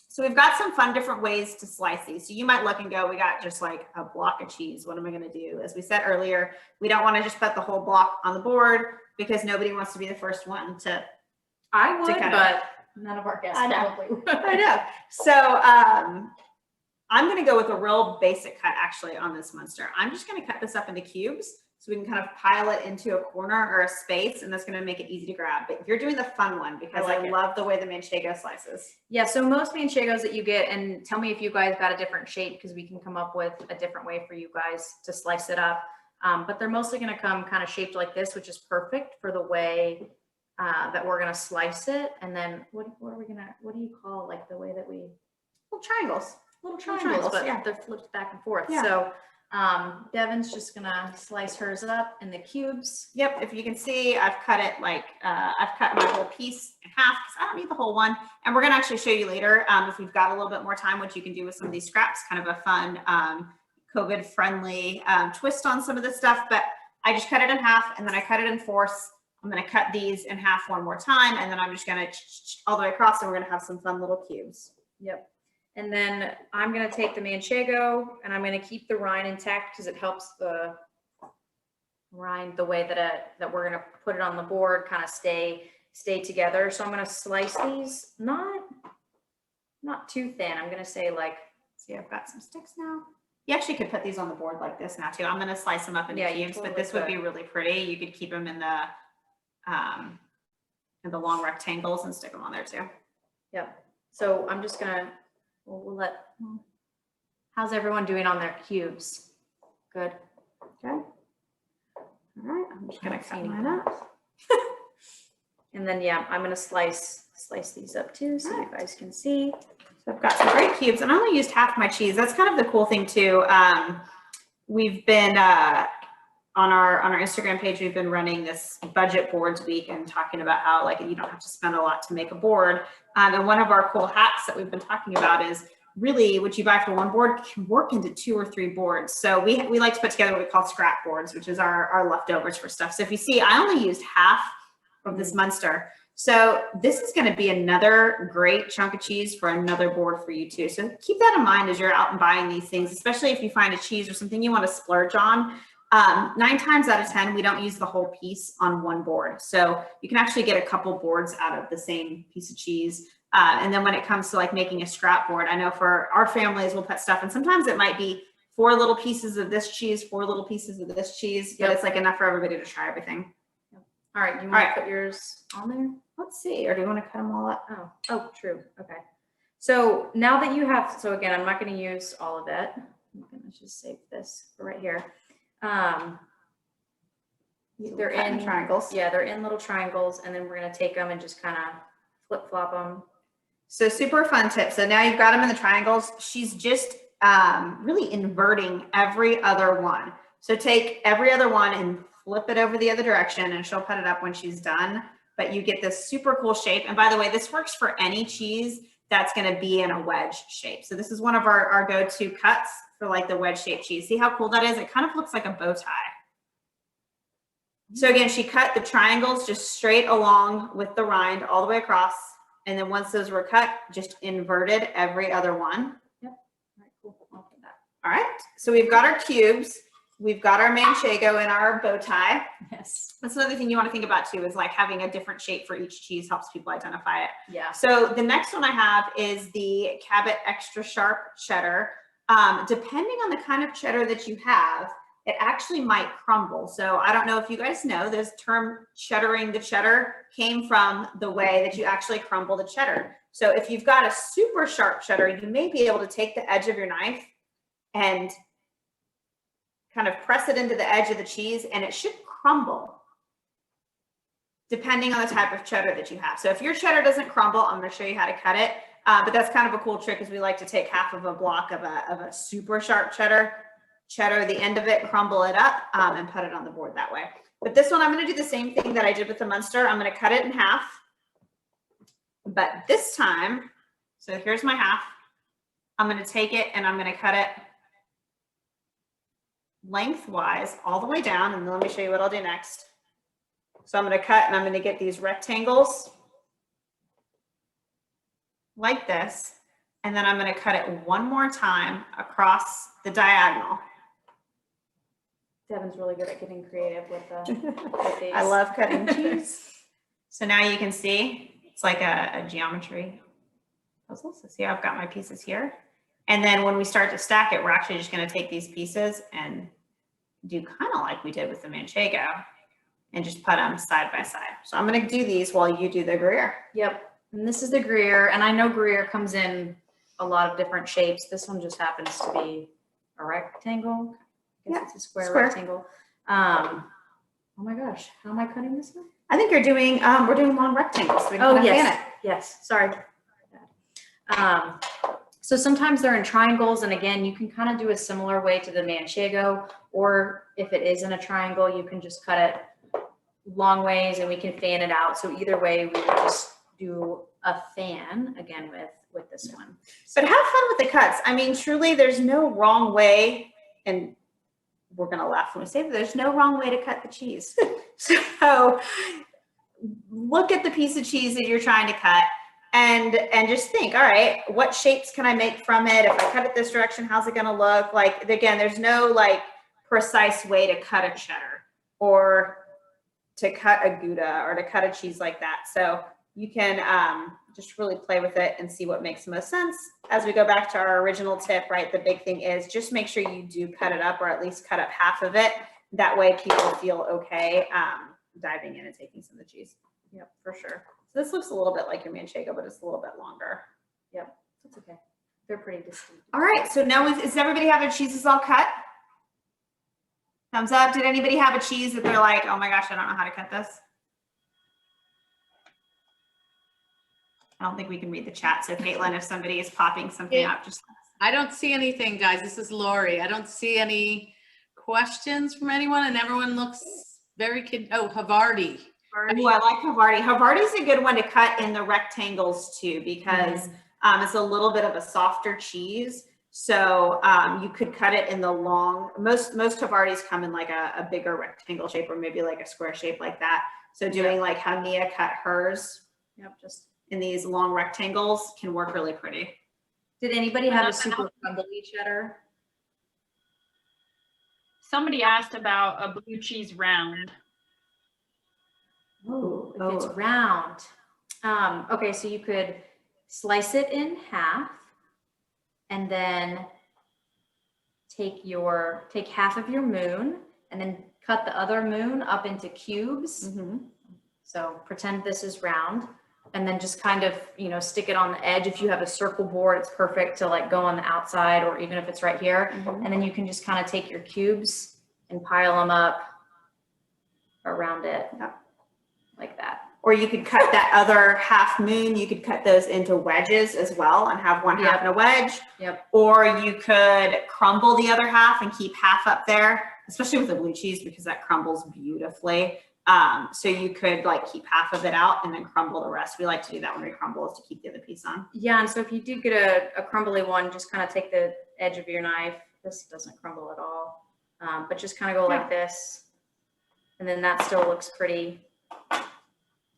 So we've got some fun different ways to slice these. So you might look and go, we got just like a block of cheese. What am I going to do? As we said earlier, we don't want to just put the whole block on the board because nobody wants to be the first one to. I would, but none of our guests probably would. I know. So I'm going to go with a real basic cut actually on this Munster. I'm just going to cut this up into cubes. So we can kind of pile it into a corner or a space, and that's going to make it easy to grab. But you're doing the fun one because I love the way the manchego slices. Yeah, so most manchegos that you get, and tell me if you guys got a different shape because we can come up with a different way for you guys to slice it up. But they're mostly going to come kind of shaped like this, which is perfect for the way that we're going to slice it. And then what do you call like the way that we? Little triangles. Little triangles, but yeah. they're flipped back and forth. Yeah. So Devin's just gonna slice hers up in the cubes. Yep, if you can see, I've cut it like, I've cut my whole piece in half because I don't need the whole one. And we're gonna actually show you later, if we've got a little bit more time, what you can do with some of these scraps, kind of a fun COVID-friendly twist on some of this stuff. But I just cut it in half and then I cut it in fourths. I'm gonna cut these in half one more time and then I'm just gonna all the way across and we're gonna have some fun little cubes. Yep. And then I'm going to take the manchego and I'm going to keep the rind intact because it helps the rind the way that we're going to put it on the board kind of stay together. So I'm going to slice these not too thin. I'm going to say like, see, I've got some sticks now. You actually could put these on the board like this now too. I'm going to slice them up into cubes, totally but this would be really pretty. You could keep them in the long rectangles and stick them on there too. Yep. So I'm just going to, how's everyone doing on their cubes? Good. Okay. All right. I'm just going to cut mine up. And then, yeah, I'm going to slice these up too so you guys can see. So I've got some great cubes and I only used half my cheese. That's kind of the cool thing too. We've been on our Instagram page, we've been running this budget boards week and talking about how like you don't have to spend a lot to make a board. And one of our cool hacks that we've been talking about is really what you buy for one board can work into 2 or 3 boards. So we like to put together what we call scrap boards, which is our leftovers for stuff. So if you see, I only used half of this Munster. So this is going to be another great chunk of cheese for another board for you too. So keep that in mind as you're out and buying these things, especially if you find a cheese or something you want to splurge on. 9 times out of 10, we don't use the whole piece on one board. So you can actually get a couple boards out of the same piece of cheese. And then when it comes to like making a scrap board, I know for our families, we'll put stuff, and sometimes it might be 4 little pieces of this cheese, 4 little pieces of this cheese, but it's like enough for everybody to try everything. All right, you want to put yours on there? Let's see, or do you want to cut them all up? Oh, true. Okay. So now that you have, so again, I'm not going to use all of it. I'm going to just save this for right here. They're in triangles. Yeah, they're in little triangles, and then we're going to take them and just kind of flip flop them. So super fun tip. So now you've got them in the triangles. She's just really inverting every other one. So take every other one and flip it over the other direction, and she'll put it up when she's done. But you get this super cool shape. And by the way, this works for any cheese that's going to be in a wedge shape. So this is one of our go-to cuts for like the wedge shaped cheese. See how cool that is? It kind of looks like a bow tie. So again, she cut the triangles just straight along with the rind all the way across. And then once those were cut, just inverted every other one. Yep. All right, cool. I'll put that. All right. So we've got our cubes. We've got our manchego in our bow tie. Yes. That's another thing you want to think about too, is like having a different shape for each cheese helps people identify it. Yeah. So the next one I have is the Cabot Extra Sharp Cheddar. Depending on the kind of cheddar that you have, it actually might crumble. So I don't know if you guys know, this term cheddaring the cheddar came from the way that you actually crumble the cheddar. So if you've got a super sharp cheddar, you may be able to take the edge of your knife and kind of press it into the edge of the cheese, and it should crumble depending on the type of cheddar that you have. So if your cheddar doesn't crumble, I'm going to show you how to cut it. But that's kind of a cool trick, is we like to take half of a block of a super sharp cheddar the end of it, crumble it up, and put it on the board that way. But this one, I'm going to do the same thing that I did with the Munster. I'm going to cut it in half. But this time, so here's my half. I'm going to take it and I'm going to cut it lengthwise all the way down, and then let me show you what I'll do next. So I'm going to cut and I'm going to get these rectangles like this, and then I'm going to cut it one more time across the diagonal. Devin's really good at getting creative with these. I love cutting cheese. So now you can see it's like a geometry puzzle. So see, I've got my pieces here. And then when we start to stack it, we're actually just going to take these pieces and do kind of like we did with the Manchego and just put them side by side. So I'm going to do these while you do the Gruyere. Yep. And this is the Gruyere, and I know Gruyere comes in a lot of different shapes. This one just happens to be a rectangle. I guess it's a square rectangle. Oh my gosh, how am I cutting this one? I think you're doing, we're doing long rectangles. So we can Oh, put a fan yes. in. Yes, sorry. So sometimes they're in triangles, and again, you can kind of do a similar way to the Manchego, or if it is in a triangle, you can just cut it long ways and we can fan it out. So either way, we would just do a fan again with this one. But have fun with the cuts. I mean, truly, there's no wrong way, and we're going to laugh when we say that there's no wrong way to cut the cheese. So look at the piece of cheese that you're trying to cut and just think, all right, what shapes can I make from it? If I cut it this direction, how's it going to look? Like, again, there's no like precise way to cut a cheddar or to cut a Gouda or to cut a cheese like that. So you can just really play with it and see what makes the most sense. As we go back to our original tip, right, the big thing is just make sure you do cut it up, or at least cut up half of it. That way people feel okay diving in and taking some of the cheese. Yep, for sure. So this looks a little bit like your Manchego, but it's a little bit longer. Yep, that's okay. They're pretty distinct. All right, so now does everybody have their cheeses all cut? Thumbs up. Did anybody have a cheese that they're like, oh my gosh, I don't know how to cut this? I don't think we can read the chat. So Caitlin, if somebody is popping something up, just I don't see anything, guys. This is Lori. I don't see any questions from anyone, and everyone looks very Havarti. Oh, I like Havarti. Havarti's a good one to cut in the rectangles too, because it's a little bit of a softer cheese. So you could cut it in the long, most Havartis come in like a bigger rectangle shape, or maybe like a square shape like that. So doing like how Nia cut hers, just in these long rectangles can work really pretty. Did anybody have a super crumbly cheddar? Somebody asked about a blue cheese round. Oh, if it's round. Okay, so you could slice it in half and then take half of your moon and then cut the other moon up into cubes. So pretend this is round, and then just kind of, stick it on the edge. If you have a circle board, it's perfect to like go on the outside, or even if it's right here. And then you can just kind of take your cubes and pile them up around it like that. Or you could cut that other half moon, you could cut those into wedges as well and have one half in a wedge. Or you could crumble the other half and keep half up there, especially with the blue cheese, because that crumbles beautifully. So you could like keep half of it out and then crumble the rest. We like to do that when we crumble, is to keep the other piece on. Yeah, and so if you do get a crumbly one, just kind of take the edge of your knife. This doesn't crumble at all, but just kind of go like this. And then that still looks pretty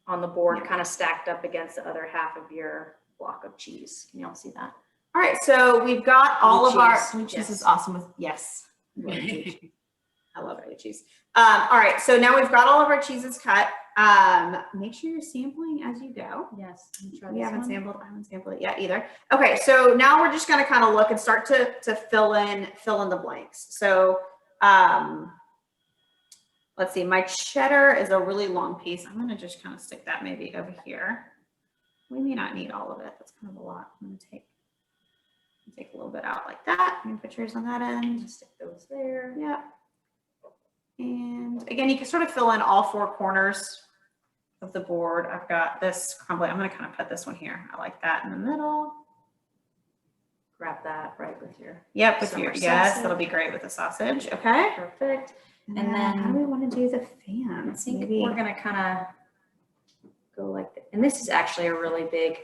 on the board, kind of stacked up against the other half of your block of cheese. Can you all see that? All right, so we've got all of our blue cheese is awesome with I love blue cheese. All right, so now we've got all of our cheeses cut. Make sure you're sampling as you go. Yes. I haven't sampled it yet either. Okay, so now we're just gonna kind of look and start to fill in the blanks. So let's see, my cheddar is a really long piece. I'm gonna just kind of stick that maybe over here. We may not need all of it. That's kind of a lot. I'm gonna take a little bit out like that. I'm gonna put yours on that end. Just stick those there. Yeah. And again, you can sort of fill in all four corners of the board. I've got this crumbly. I'm gonna kind of put this one here. I like that in the middle. Grab that right with your yes, that'll be great with the sausage. Okay. Perfect. And then how do we want to do the fan? I think we're gonna kind of go like that. And this is actually a really big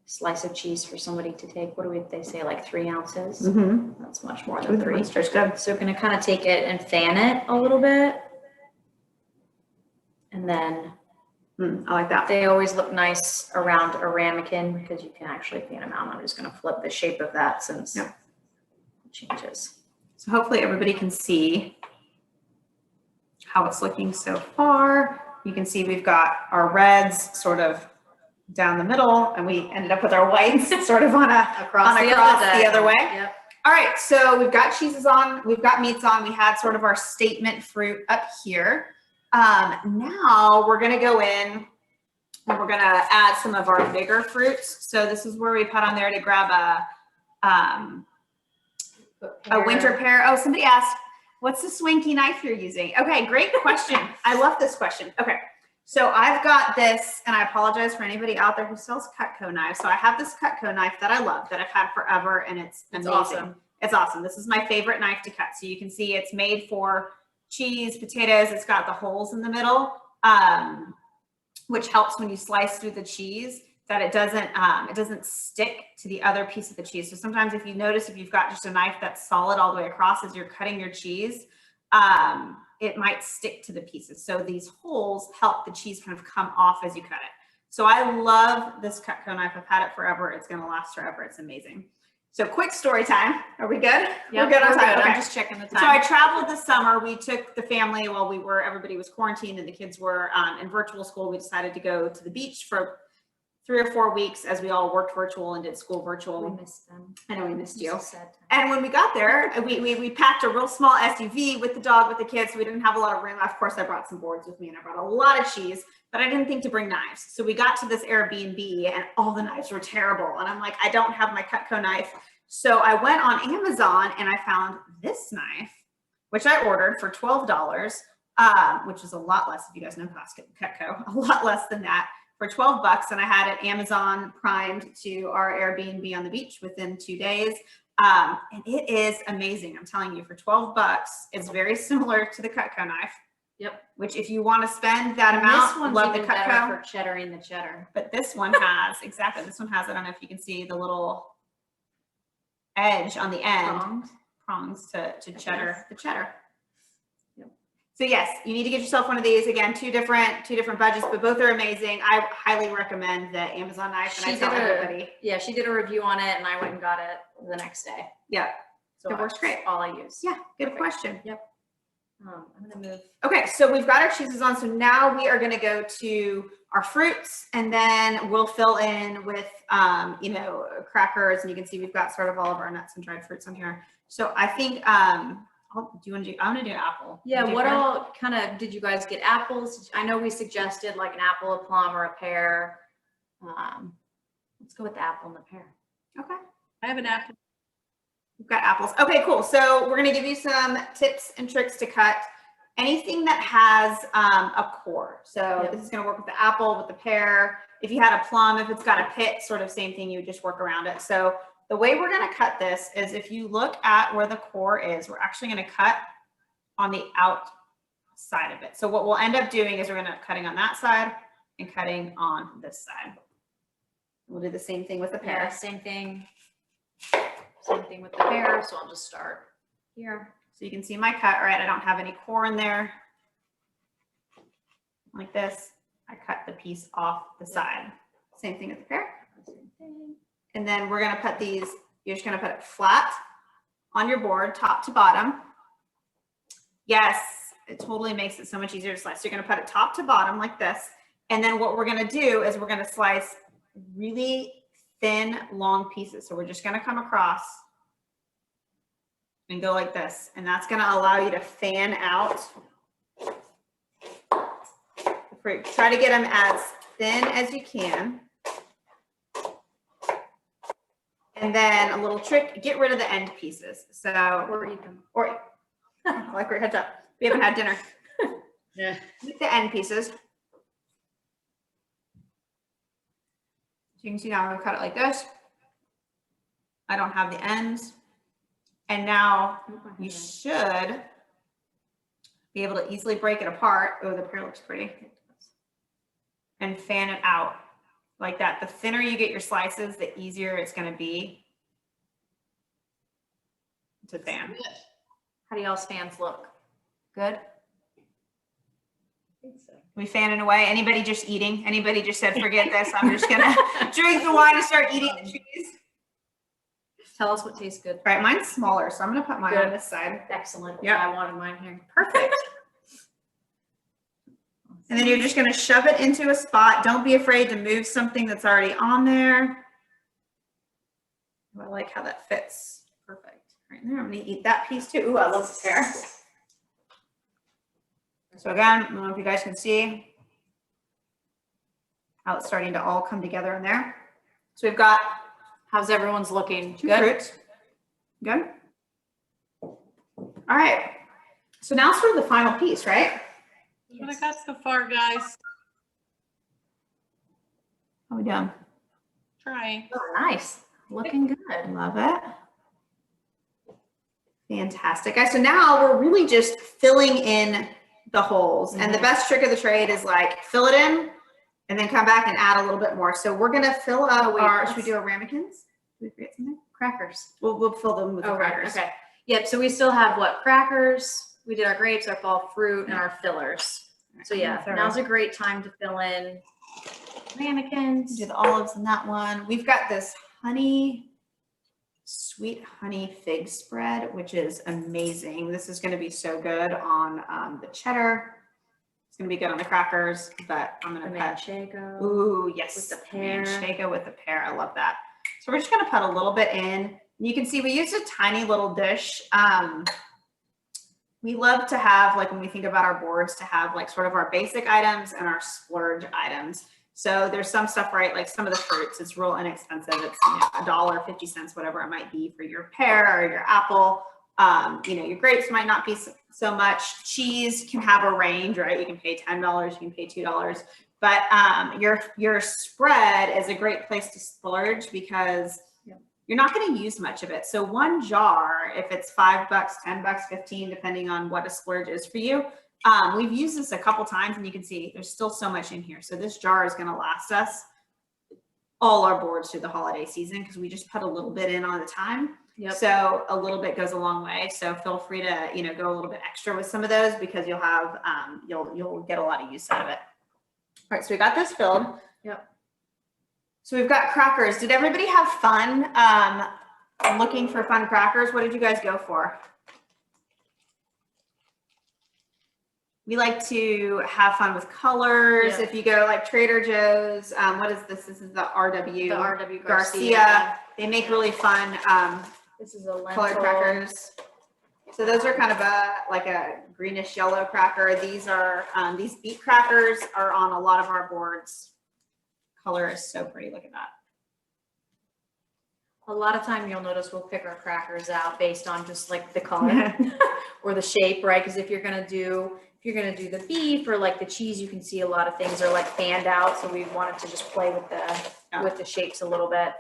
slice of cheese for somebody to take. What do they say, like 3 ounces? That's much more than 3. Good. So we're gonna kind of take it and fan it a little bit. And then I like that. They always look nice around a ramekin because you can actually fan them out. I'm just gonna flip the shape of that since it changes. So hopefully everybody can see how it's looking so far. You can see we've got our reds sort of down the middle, and we ended up with our whites sort of on across the other way. All right, so we've got cheeses on, we've got meats on, we had sort of our statement fruit up here. Now we're gonna go in and we're gonna add some of our bigger fruits. So this is where we put on there to grab a winter pear. Oh, somebody asked, what's the swanky knife you're using? Okay, great question. I love this question. Okay, so I've got this, and I apologize for anybody out there who sells Cutco knives. So I have this Cutco knife that I love, that I've had forever, and it's amazing. Awesome. It's awesome. This is my favorite knife to cut. So you can see it's made for cheese, potatoes. It's got the holes in the middle, which helps when you slice through the cheese that it doesn't stick to the other piece of the cheese. So sometimes if you notice, if you've got just a knife that's solid all the way across as you're cutting your cheese, it might stick to the pieces. So these holes help the cheese kind of come off as you cut it. So I love this Cutco knife. I've had it forever. It's going to last forever. It's amazing. So quick story time. Are we good? Yep, we're good on time. good. Okay. I'm just checking the time. So I traveled this summer. We took the family while everybody was quarantined and the kids were in virtual school. We decided to go to the beach for 3 or 4 weeks as we all worked virtual and did school virtual. We missed them. I know we missed you. It's a sad time. And when we got there, we packed a real small SUV with the dog, with the kids. So we didn't have a lot of room. Of course, I brought some boards with me and I brought a lot of cheese, but I didn't think to bring knives. So we got to this Airbnb and all the knives were terrible. And I'm like, I don't have my Cutco knife. So I went on Amazon and I found this knife, which I ordered for $12, which is a lot less, if you guys know Cutco, a lot less than that, for $12. And I had it Amazon primed to our Airbnb on the beach within 2 days. And it is amazing. I'm telling you, for $12, it's very similar to the Cutco knife. Yep. Which if you want to spend that And amount, this one's love the even better Cutco. for cheddaring the cheddar. But this one has, exactly, this one has, I don't know if you can see the little edge on the end, prongs to cheddar, the cheddar. Yep. So yes, you need to get yourself one of these. Again, two different budgets, but both are amazing. I highly recommend the Amazon knife, and I tell everybody. Yeah, she did a review on it and I went and got it the next day. Yeah, So it works great. All I use. Yeah, good Perfect. question. Yep. I'm gonna move. Okay, so we've got our cheeses on. So now we are going to go to our fruits, and then we'll fill in with, crackers. And you can see we've got sort of all of our nuts and dried fruits on here. So I think, I'm going to do an apple. Yeah, Do you what care? all kind of, did you guys get apples? I know we suggested like an apple, a plum, or a pear. Let's go with the apple and the pear. Okay. I have an apple. We've got apples. Okay, cool. So we're going to give you some tips and tricks to cut anything that has a core. So Yep. this is going to work with the apple, with the pear. If you had a plum, if it's got a pit, sort of same thing, you would just work around it. So the way we're going to cut this is, if you look at where the core is, we're actually going to cut on the outside of it. So what we'll end up doing is we're going to cutting on that side and cutting on this side. We'll do the same thing with the pear. Yeah, same thing. Same thing with the pear. So I'll just start here. So you can see my cut, right? I don't have any core in there. Like this, I cut the piece off the side. Same thing with the pear. Same thing. And then we're gonna put these, you're just gonna put it flat on your board, top to bottom. Yes, it totally makes it so much easier to slice. So you're gonna put it top to bottom like this. And then what we're gonna do is we're gonna slice really thin, long pieces. So we're just gonna come across and go like this. And that's gonna allow you to fan out the fruit. Try to get them as thin as you can. And then a little trick, get rid of the end pieces. So, Or eat them. or, I like where your head's up. We haven't had dinner. Yeah. Eat the end pieces. So you can see now I'm gonna cut it like this. I don't have the ends. And now you should be able to easily break it apart. Oh, the pear looks pretty. And fan it out like that. The thinner you get your slices, the easier it's gonna be to fan. How do y'all's fans look? Good? We fanning away. Anybody just eating? Anybody just said, forget this, I'm just gonna drink the wine and start eating the cheese? Tell us what tastes good. All right, mine's smaller, so I'm gonna put mine on this side. Excellent. Yep. Yeah, I wanted mine here. Perfect. And then you're just gonna shove it into a spot. Don't be afraid to move something that's already on there. I like how that fits Perfect. Right there. I'm gonna eat that piece too. Ooh, I love the pear. So again, I don't know if you guys can see how it's starting to all come together in there. So we've got How's everyone's looking? two Good? fruits. Good. All right. So now sort of the final piece, right? What I got so far, guys. How we doing? Trying. Oh, nice. Looking good. Love it. Fantastic, guys. So now we're really just filling in the holes. And the best trick of the trade is like fill it in and then come back and add a little bit more. So we're gonna fill up our, should we do our ramekins? Did we forget something? Crackers. We'll fill them with the Right. crackers. Okay. Yep. So we still have what? Crackers. We did our grapes, our fall fruit, and our fillers. So yeah, now's a great time to fill in ramekins. Do the olives in that one. We've got this sweet honey fig spread, which is amazing. This is going to be so good on the cheddar. It's going to be good on the crackers, but I'm going The to put, manchego. ooh, yes. With the pear. Manchego with the pear. I love that. So we're just going to put a little bit in. You can see we used a tiny little dish. We love to have, like when we think about our boards, to have like sort of our basic items and our splurge items. So there's some stuff, right? Like some of the fruits, it's real inexpensive. It's $1, 50 cents, whatever it might be for your pear or your apple. Your grapes might not be so much. Cheese can have a range, right? You can pay $10, you can pay $2. But your spread is a great place to splurge because you're not going to use much of it. So one jar, if it's $5, $10, 15, depending on what a splurge is for you. We've used this a couple times and you can see there's still so much in here. So this jar is going to last us all our boards through the holiday season because we just put a little bit in all the time. Yep. So a little bit goes a long way. So feel free to, go a little bit extra with some of those because you'll have, you'll get a lot of use out of it. All right. So we got this filled. Yep. So we've got crackers. Did everybody have fun looking for fun crackers? What did you guys go for? We like to have fun with colors. Yeah. If you go like Trader Joe's, what is this? This is the RW. The RW Garcia. They make really fun This is a lentil. colored crackers. So those are kind of like a greenish yellow cracker. These are these beet crackers are on a lot of our boards. Color is so pretty. Look at that. A lot of time you'll notice we'll pick our crackers out based on just like the color or the shape, right? Because if you're gonna do the beef or like the cheese, you can see a lot of things are like fanned out. So we wanted to just play with the shapes a little bit.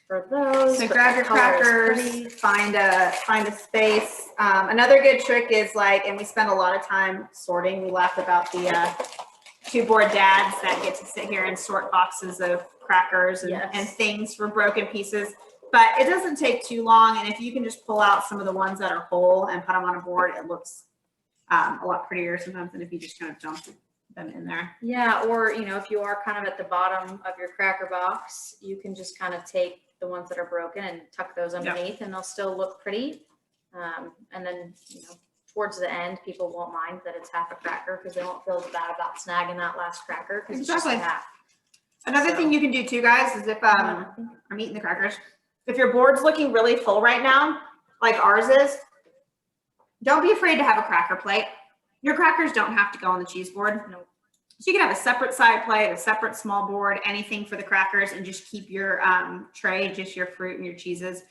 For those, so grab your crackers, find a space. Another good trick is like, and we spend a lot of time sorting. We laugh about the two board dads that get to sit here and sort boxes of crackers and things for broken pieces. But it doesn't take too long. And if you can just pull out some of the ones that are whole and put them on a board, it looks a lot prettier sometimes than if you just kind of dump them in there. Yeah, or if you are kind of at the bottom of your cracker box, you can just kind of take the ones that are broken and tuck those underneath and they'll still look pretty. And then, towards the end, people won't mind that it's half a cracker because they won't feel as bad about snagging that last cracker because it's just half. Another thing you can do too, guys, is if I'm eating the crackers, if your board's looking really full right now, like ours is, don't be afraid to have a cracker plate. Your crackers don't have to go on the cheese board. No. So you can have a separate side plate, a separate small board, anything for the crackers, and just keep your tray, just your fruit and your cheeses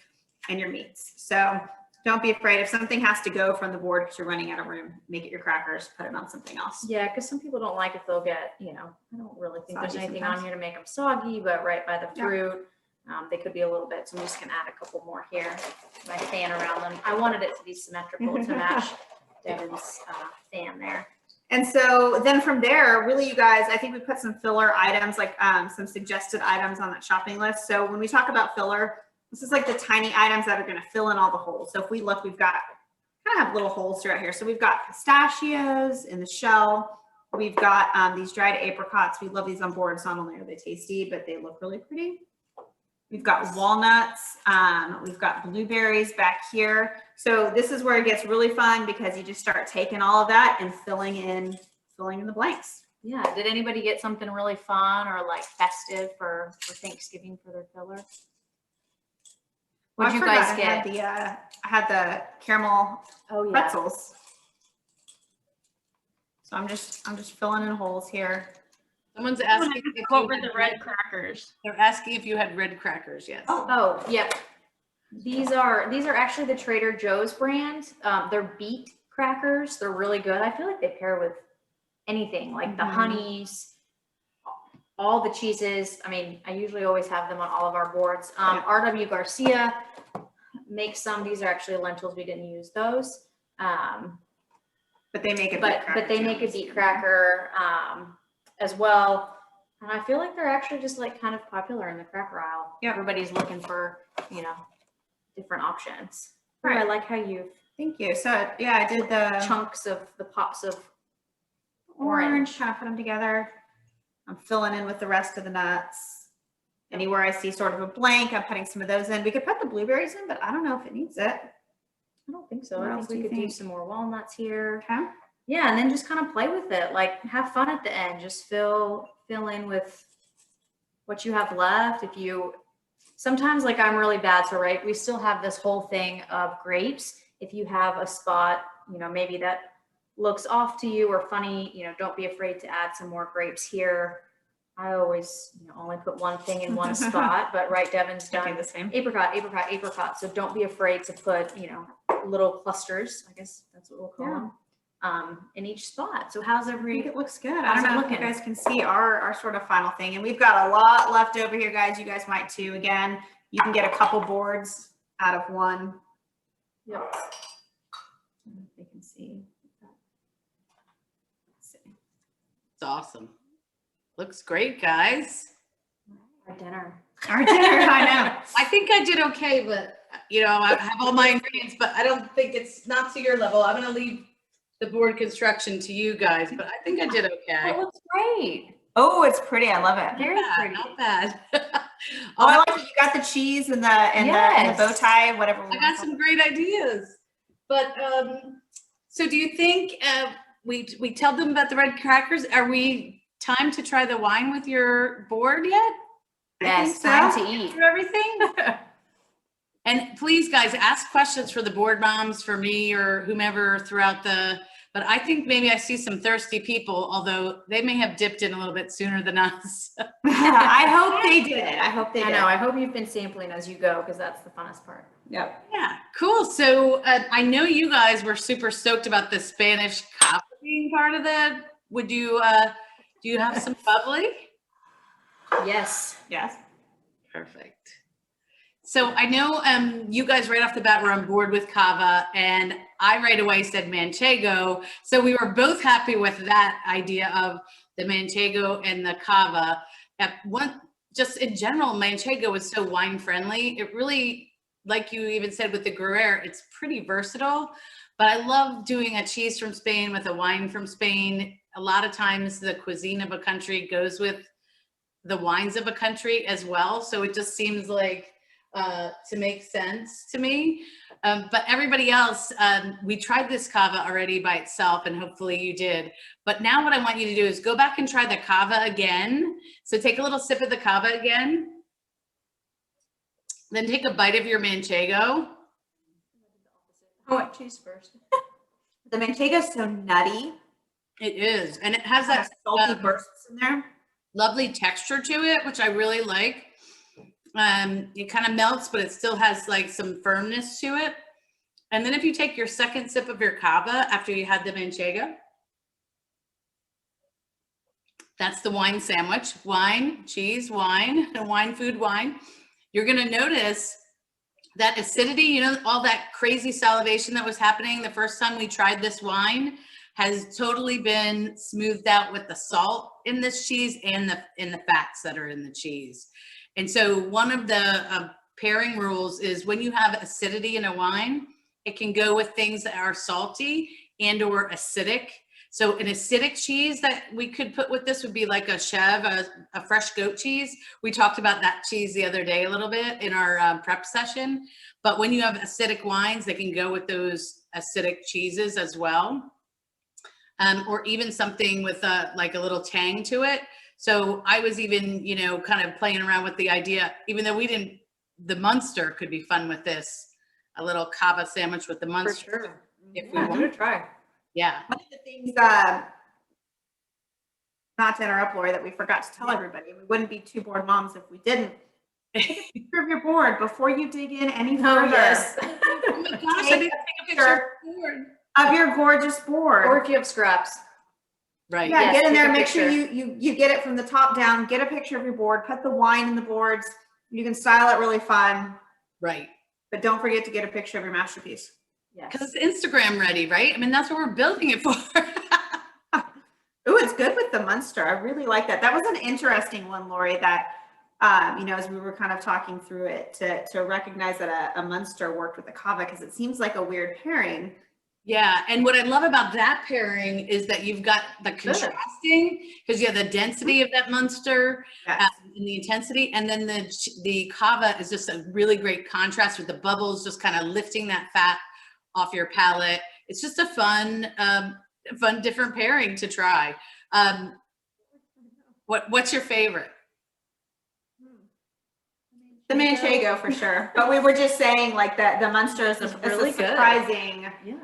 and your meats. So don't be afraid. If something has to go from the board because you're running out of room, make it your crackers, put it on something else. Yeah, because some people don't like if they'll get, I don't really think there's Soggy anything sometimes. on here to make them soggy, but right by the fruit, they could be a little bit. So I'm just gonna add a couple more here. My fan around them. I wanted it to be symmetrical to match Devin's fan there. And so then from there, really, you guys, I think we put some filler items, like some suggested items on that shopping list. So when we talk about filler, this is like the tiny items that are going to fill in all the holes. So if we look, we've got kind of have little holes throughout here. So we've got pistachios in the shell. We've got these dried apricots. We love these on boards. Not only are they tasty, but they look really pretty. We've got walnuts. We've got blueberries back here. So this is where it gets really fun because you just start taking all of that and filling in the blanks. Yeah. Did anybody get something really fun or like festive for Thanksgiving for their filler? What'd I you forgot guys get? I had the caramel Oh yeah. pretzels. So I'm just filling in holes here. Someone's asking if What you were had the red crackers? They're asking if you had red crackers, yes. Oh, yep. These are actually the Trader Joe's brand. They're beet crackers. They're really good. I feel like they pair with anything, like the Mhm. honeys, all the cheeses. I mean, I usually always have them on all of our boards. Yeah. RW Garcia makes some. These are actually lentils. We didn't use those. But they make a But they make a beet cracker as well. And I feel like they're actually just like kind of popular in the cracker aisle. Yep. Everybody's looking for, different options. Ooh, Right. I like how you Thank you. So yeah, I did the chunks of the pops of orange, kind of put them together. I'm filling in with the rest of the nuts. Anywhere I see sort of a blank, I'm putting some of those in. We could put the blueberries in, but I don't know if it needs it. I don't think so. What I else think do we you could do think? some more walnuts here. Okay. Yeah, and then just kind of play with it. Like have fun at the end. Just fill in with what you have left. If you sometimes like I'm really bad, so right, we still have this whole thing of grapes. If you have a spot, maybe that looks off to you or funny, don't be afraid to add some more grapes here. I always only put one thing in one spot, but right, Devin's I do done the same. apricot. So don't be afraid to put, little clusters, I guess that's what we'll call them, in each spot. So how's I think every, it looks good. I how's don't it know if you looking? guys can see our sort of final thing. And we've got a lot left over here, guys. You guys might too. Again, you can get a couple boards out of one. Yep. I don't know if they can see. Let's see. It's awesome. Looks great, guys. our dinner? Our dinner, I know. I think I did okay, but I have all my ingredients, but I don't think it's not to your level. I'm gonna leave the board construction to you guys, but I think I did okay. That looks great. Oh, it's pretty. I love it. Very Yeah, pretty. not bad. Oh, I like it. You got the cheese and the bow tie, whatever. I got some great ideas. But so do you think we tell them about the red crackers? Are we time to try the wine with your board yet? Yes, so. time to eat. For everything? And please, guys, ask questions for the board moms, for me, or whomever throughout but I think maybe I see some thirsty people, although they may have dipped in a little bit sooner than us. I hope they did. I hope they I did. know. I hope you've been sampling as you go because that's the funnest part. Yep. Yeah, cool. So I know you guys were super stoked about the Spanish cava being part of that. Would you, do you have some bubbly? Yes. Yes. Perfect. So I know you guys right off the bat were on board with cava, and I right away said manchego. So we were both happy with that idea of the manchego and the cava. Just in general, manchego is so wine friendly. It really, like you even said with the Gruyere, it's pretty versatile. But I love doing a cheese from Spain with a wine from Spain. A lot of times the cuisine of a country goes with the wines of a country as well. So it just seems like to make sense to me. But everybody else, we tried this cava already by itself, and hopefully you did. But now what I want you to do is go back and try the cava again. So take a little sip of the cava again. Then take a bite of your manchego. I want cheese first. The manchego is so nutty. It is, and it has that Salty bursts in there. lovely texture to it, which I really like. It kind of melts, but it still has like some firmness to it. And then if you take your second sip of your cava after you had the manchego, that's the wine sandwich. Wine, cheese, wine, and wine, food, wine. You're going to notice that acidity, all that crazy salivation that was happening the first time we tried this wine has totally been smoothed out with the salt in this cheese and in the fats that are in the cheese. And so one of the pairing rules is when you have acidity in a wine, it can go with things that are salty and or acidic. So an acidic cheese that we could put with this would be like a chev, a fresh goat cheese. We talked about that cheese the other day a little bit in our prep session. But when you have acidic wines, they can go with those acidic cheeses as well. Or even something with like a little tang to it. So I was even, kind of playing around with the idea, even though we didn't the Munster could be fun with this. A little Cava sandwich with the For Munster. sure. If we Yeah, give want. it a try. Yeah. One of the things, not to interrupt, Lori, that we forgot to tell everybody, we wouldn't be two board moms if we didn't. Take a picture of your board before you dig in any further. Oh, yes. Oh my gosh, I didn't take a picture of the board. Of your gorgeous board. Or if you have scraps. Right. Yeah, Yes, get in take there, a make sure picture. you get it from the top down, get a picture of your board, put the wine in the boards. You can style it really fun, Right. but don't forget to get a picture of your masterpiece. Yes. Because it's Instagram ready, right? I mean, that's what we're building it for. Oh, it's good with the Munster. I really like that. That was an interesting one, Lori, that, as we were kind of talking through it, to recognize that a Munster worked with a Cava, because it seems like a weird pairing. Yeah, and what I love about that pairing is that you've got the contrasting, because you have the density of that Munster Yes. and the intensity, and then the Cava is just a really great contrast with the bubbles, just kind of lifting that fat off your palate. It's just a fun different pairing to try. What's your favorite? The Manchego for sure. But we were just saying like that the Munster is It's a really good. surprising Yeah.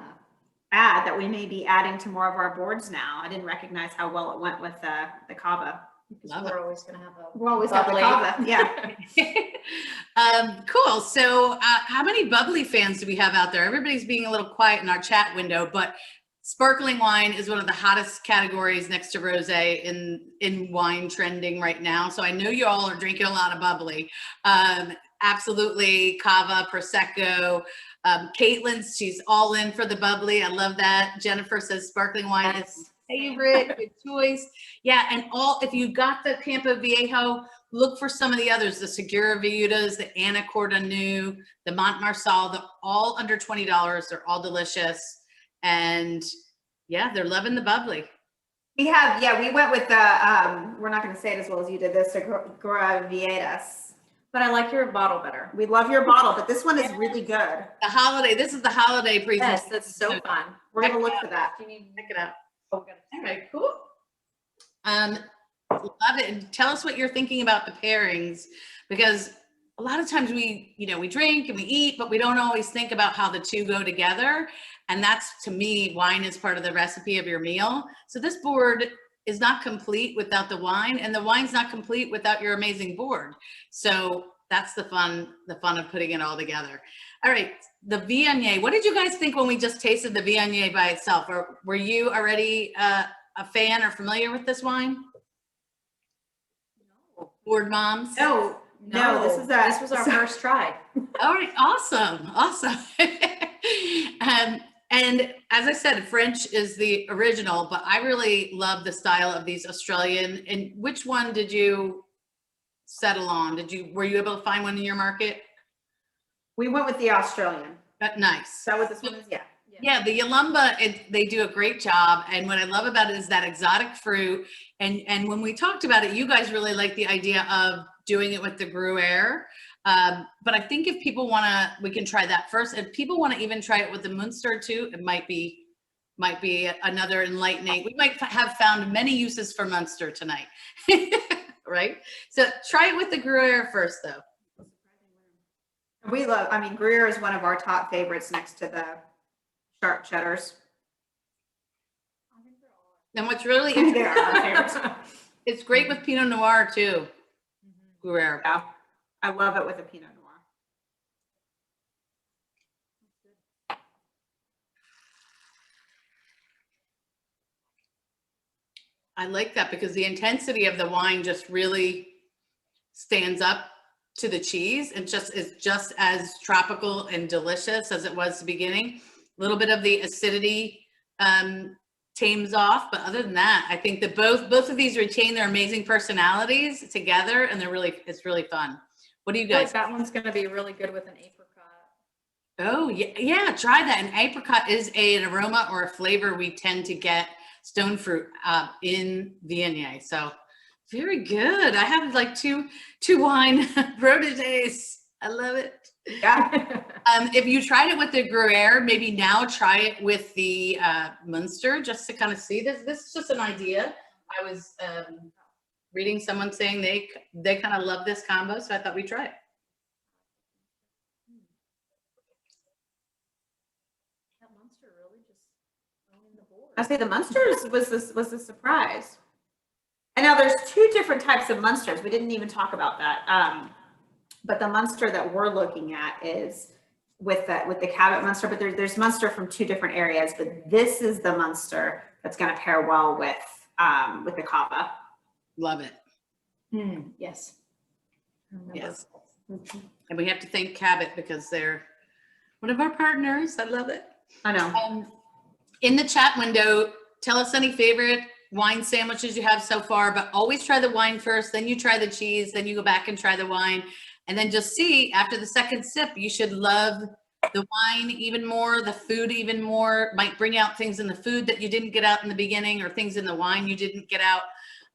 add that we may be adding to more of our boards now. I didn't recognize how well it went with the Cava. Love We're always going to have a We'll always have the bubbly. Cava. Yeah. Cool. So how many bubbly fans do we have out there? Everybody's being a little quiet in our chat window, but sparkling wine is one of the hottest categories next to rosé in wine trending right now. So I know you all are drinking a lot of bubbly. Absolutely, Cava, Prosecco. Caitlin's, she's all in for the bubbly. I love that. Jennifer says sparkling wine is favorite. Good choice. Yeah, and if you got the Campo Viejo, look for some of the others, the Segura Viudas, the Ana Cordonu, the Montmarsal. They're all under $20. They're all delicious. And yeah, they're loving the bubbly. We went with the, we're not going to say it as well as you did, the Segura Viedas. But I like your bottle better. We love your bottle, but this one is really good. This is the holiday presentation. Yes, that's so fun. We're going to look for that. Do you need Check it out. Oh, we got All right, cool. Love it. And tell us what you're thinking about the pairings, because a lot of times we drink and we eat, but we don't always think about how the two go together. And that's, to me, wine is part of the recipe of your meal. So this board is not complete without the wine, and the wine's not complete without your amazing board. So that's the fun of putting it all together. All right, the Viognier. What did you guys think when we just tasted the Viognier by itself? Or were you already a fan or familiar with this wine? No. Board moms? No, this was our first try. All right, awesome. And as I said, French is the original, but I really love the style of these Australian. And which one did you settle on? Were you able to find one in your market? We went with the Australian. Nice. Is that what this one is? Yeah. Yeah, the Yalumba, they do a great job. And what I love about it is that exotic fruit. And when we talked about it, you guys really like the idea of doing it with the Gruyere. But I think if people we can try that first. If people want to even try it with the Munster too, it might be another enlightening. We might have found many uses for Munster tonight, right? So try it with the Gruyere first, though. Gruyere is one of our top favorites next to the sharp cheddars. And what's really They are our favorites. it's great with Pinot Noir too. Gruyere. Yeah. I love it with a Pinot Noir. I like that because the intensity of the wine just really stands up to the cheese. It is just as tropical and delicious as it was at the beginning. A little bit of the acidity tames off, but other than that, I think that both of these retain their amazing personalities together, and it's really fun. What do you guys? That one's going to be really good with an apricot. Oh yeah, try that. An apricot is an aroma or a flavor we tend to get stone fruit in Viognier. So very good. I have like two wine proteges. I love it. Yeah. If you tried it with the Gruyere, maybe now try it with the Munster just to kind of see this. This is just an idea. I was reading someone saying they kind of love this combo, so I thought we'd try it. Munster really just owning the board. I say the Munsters was a surprise. And now there's two different types of Munsters. We didn't even talk about that. But the Munster that we're looking at is with the Cabot Munster, but there's Munster from two different areas, but this is the Munster that's going to pair well with the Cava. Love it. Yes. Yes. And we have to thank Cabot because they're one of our partners. I love it. I know. In the chat window, tell us any favorite wine sandwiches you have so far, but always try the wine first, then you try the cheese, then you go back and try the wine. And then just see, after the second sip, you should love the wine even more, the food even more, might bring out things in the food that you didn't get out in the beginning or things in the wine you didn't get out.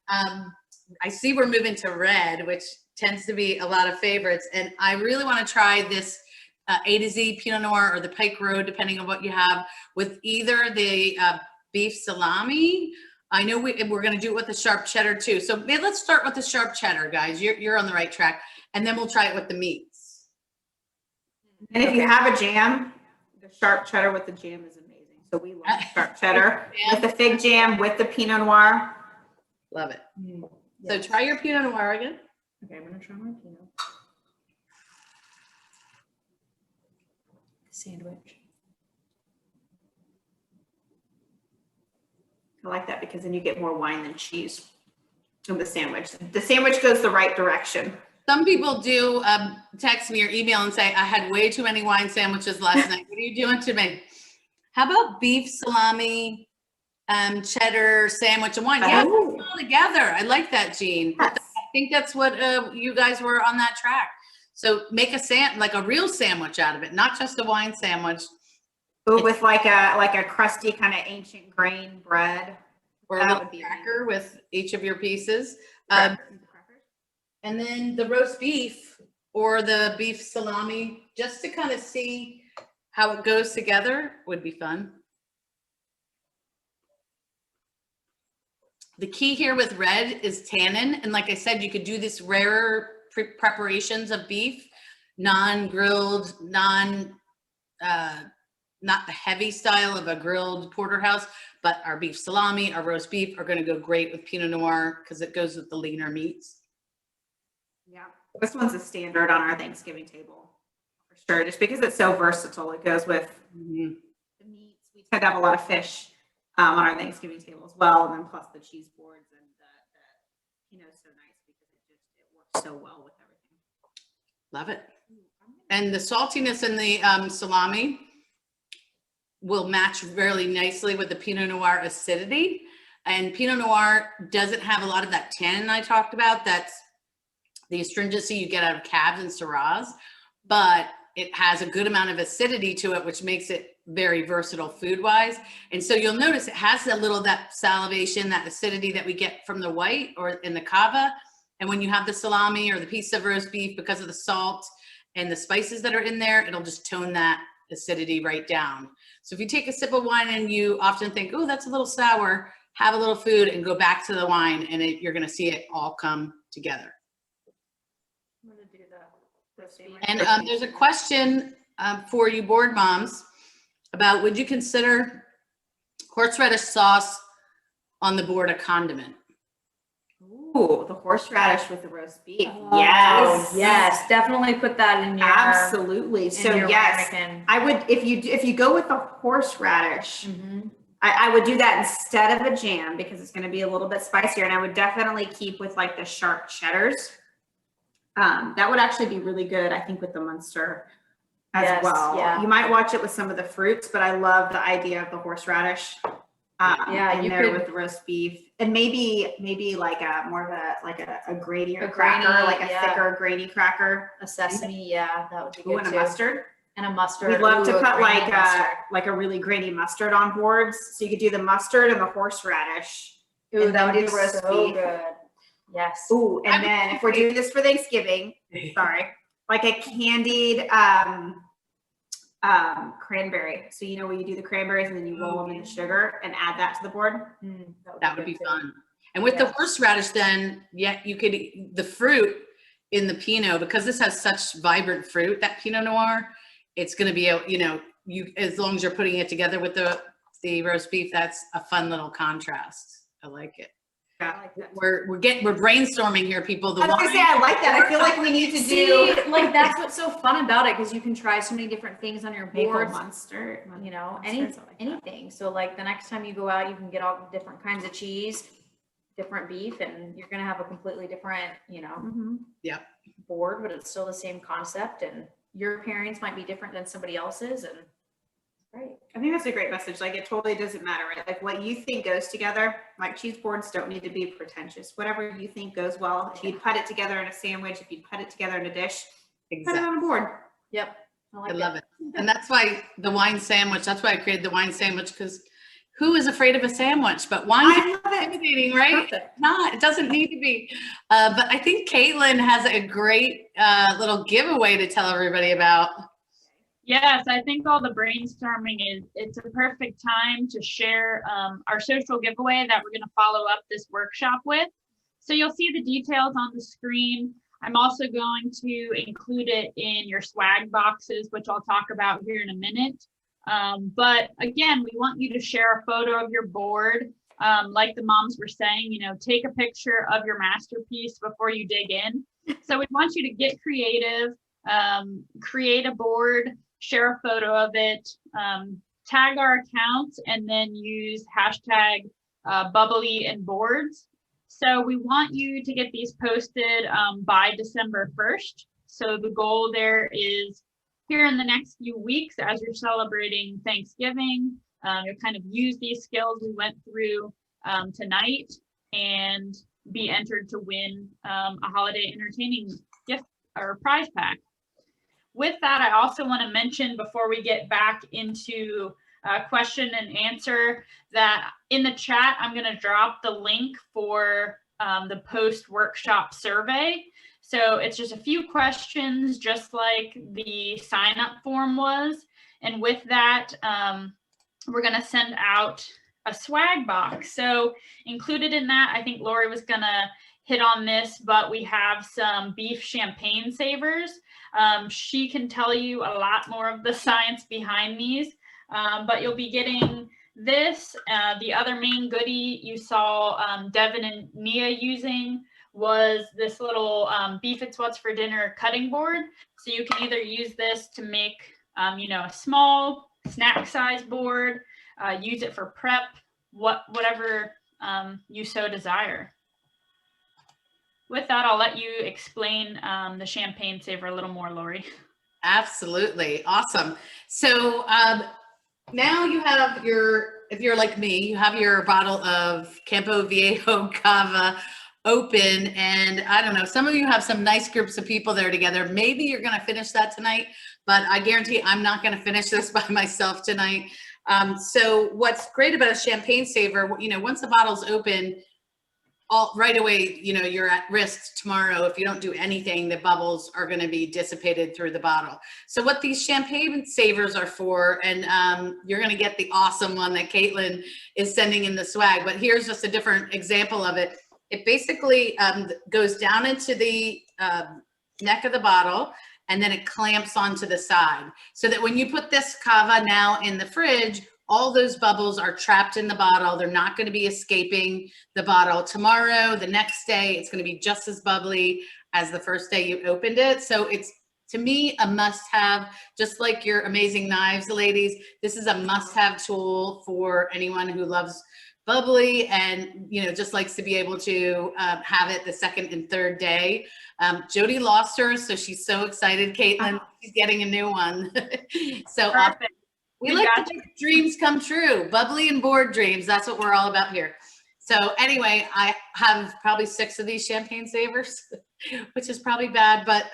I see we're moving to red, which tends to be a lot of favorites. And I really want to try this A to Z Pinot Noir or the Pike Road, depending on what you have, with either the beef salami. I know we're going to do it with the sharp cheddar too. So let's start with the sharp cheddar, guys. You're on the right track. And then we'll try it with the meats. And if you have a jam, the sharp cheddar with the jam is amazing. So we love sharp cheddar with the fig jam, with the Pinot Noir. Love it. So try your Pinot Noir again. Okay, I'm gonna try my Pinot. Sandwich. I like that because then you get more wine than cheese in the sandwich. The sandwich goes the right direction. Some people do text me or email and say, I had way too many wine sandwiches last night. What are you doing to me? How about beef, salami, cheddar, sandwich, and wine? Yeah, Oh. put it all together. I like that, Jean. Yes. I think that's what you guys were on that track. So make like a real sandwich out of it, not just a wine sandwich. Ooh, with like a crusty kind of ancient grain bread. Or That a little would be cracker with each of your pieces. Crackers. And then the roast beef or the beef salami, just to kind of see how it goes together would be fun. The key here with red is tannin. And like I said, you could do this rarer preparations of beef, non-grilled, not the heavy style of a grilled porterhouse, but our beef salami, our roast beef are going to go great with Pinot Noir because it goes with the leaner meats. Yeah, this one's a standard on our Thanksgiving table for sure, just because it's so versatile. It goes with the meats. We tend to have a lot of fish on our Thanksgiving table as well, and then plus the cheese boards and the Pinot's so nice because it works so well with everything. Love it. And the saltiness in the salami will match really nicely with the Pinot Noir acidity. And Pinot Noir doesn't have a lot of that tannin I talked about. That's the astringency you get out of Cabs and Syrahs, but it has a good amount of acidity to it, which makes it very versatile food-wise. And so you'll notice it has a little that salivation, that acidity that we get from the white or in the Cava. And when you have the salami or the piece of roast beef, because of the salt and the spices that are in there, it'll just tone that acidity right down. So if you take a sip of wine and you often think, oh, that's a little sour, have a little food and go back to the wine, and you're going to see it all come together. I'm gonna do the sandwich. And there's a question for you board moms about, would you consider horseradish sauce on the board a condiment? Ooh, the horseradish with the roast beef. Oh, Yes. yes, definitely put that in your. Absolutely. in So your yes, ramekin. I would, if you go with the horseradish, Mhm. I would do that instead of a jam because it's going to be a little bit spicier, and I would definitely keep with like the sharp cheddars. That would actually be really good, I think, with the Munster as Yes, well. yeah. You might watch it with some of the fruits, but I love the idea of the horseradish. Yeah, in you there could- with the roast beef, and maybe like a more of a grainier A cracker, grainy, like a yeah. thicker grainy cracker. A sesame, yeah, that would be Ooh, good and a too. mustard. And a mustard. We'd love Ooh, to a put grainy mustard. like a really grainy mustard on boards. So you could do the mustard and the horseradish. Ooh, and that then would do be the roast so beef. good. Yes. Ooh, I and would then if we're doing this for Thanksgiving, sorry, like a candied cranberry. So you know where you do the cranberries and then you roll them in the sugar and add that to the board. Mm, That would good be too. fun. And with the Yes. horseradish, then, yeah, you could, the fruit in the Pinot, because this has such vibrant fruit, that Pinot Noir, it's going to be, as long as you're putting it together with the roast beef, that's a fun little contrast. I like it. Yeah. I like that. We're brainstorming here, people. I was gonna say, I like that. I feel like we need to See, do like that's what's so fun about it, because you can try so many different things on your maple boards, monster. you know, Monsters, I like that. anything. So like the next time you go out, you can get all the different kinds of cheese, different beef, and you're gonna have a completely different, you know, Mhm. board, but it's still the same concept, and your pairings might be different than somebody else's, and great. I think that's a great message. Like, it totally doesn't matter, right? Like, what you think goes together. Like, cheese boards don't need to be pretentious. Whatever you think goes well. If you'd put it together in a sandwich, if you'd put it together in a dish, put it exactly. on a board. Yep. I love it. And that's why the wine sandwich, that's why I created the wine sandwich, because who is afraid of a sandwich? But wine I is love it. intimidating, right? Perfect. Not, it doesn't need to be. But I think Caitlin has a great little giveaway to tell everybody about. Yes, I think all the brainstorming it's a perfect time to share our social giveaway that we're going to follow up this workshop with. So you'll see the details on the screen. I'm also going to include it in your swag boxes, which I'll talk about here in a minute. But again, we want you to share a photo of your board. Like the moms were saying, you know, take a picture of your masterpiece before you dig in. So we want you to get creative, create a board, share a photo of it, tag our accounts, and then use hashtag bubbly and boards. So we want you to get these posted by December 1st. So the goal there is here in the next few weeks, as you're celebrating Thanksgiving, you'll kind of use these skills we went through tonight and be entered to win a holiday entertaining gift or prize pack. With that, I also want to mention before we get back into question and answer that in the chat, I'm going to drop the link for the post-workshop survey. So it's just a few questions, just like the sign-up form was. And with that, we're going to send out a swag box. So included in that, I think Lori was going to hit on this, but we have some beef champagne savers. She can tell you a lot more of the science behind these, but you'll be getting this. The other main goodie you saw Devin and Nia using was this little beef it's what's for dinner cutting board. So you can either use this to make, you know, a small snack size board, use it for prep, whatever you so desire. With that, I'll let you explain the champagne saver a little more, Lori. Absolutely. Awesome. So now you have if you're like me, you have your bottle of Campo Viejo Cava open. And I don't know, some of you have some nice groups of people there together. Maybe you're going to finish that tonight, but I guarantee I'm not going to finish this by myself tonight. So what's great about a champagne saver, you know, once the bottle's open, right away, you know, you're at risk tomorrow. If you don't do anything, the bubbles are going to be dissipated through the bottle. So what these champagne savers are for, and you're going to get the awesome one that Caitlin is sending in the swag, but here's just a different example of it. It basically goes down into the neck of the bottle, and then it clamps onto the side. So that when you put this cava now in the fridge, all those bubbles are trapped in the bottle. They're not going to be escaping the bottle tomorrow. The next day, it's going to be just as bubbly as the first day you opened it. So it's, to me, a must-have, just like your amazing knives, ladies. This is a must-have tool for anyone who loves bubbly and, you know, just likes to be able to have it the second and third day. Jody lost hers, so she's so excited. Caitlin, she's getting a new one. So Perfect. we like to make dreams come true. Bubbly and board dreams. That's what we're all about here. So anyway, I have probably 6 of these champagne savers, which is probably bad. But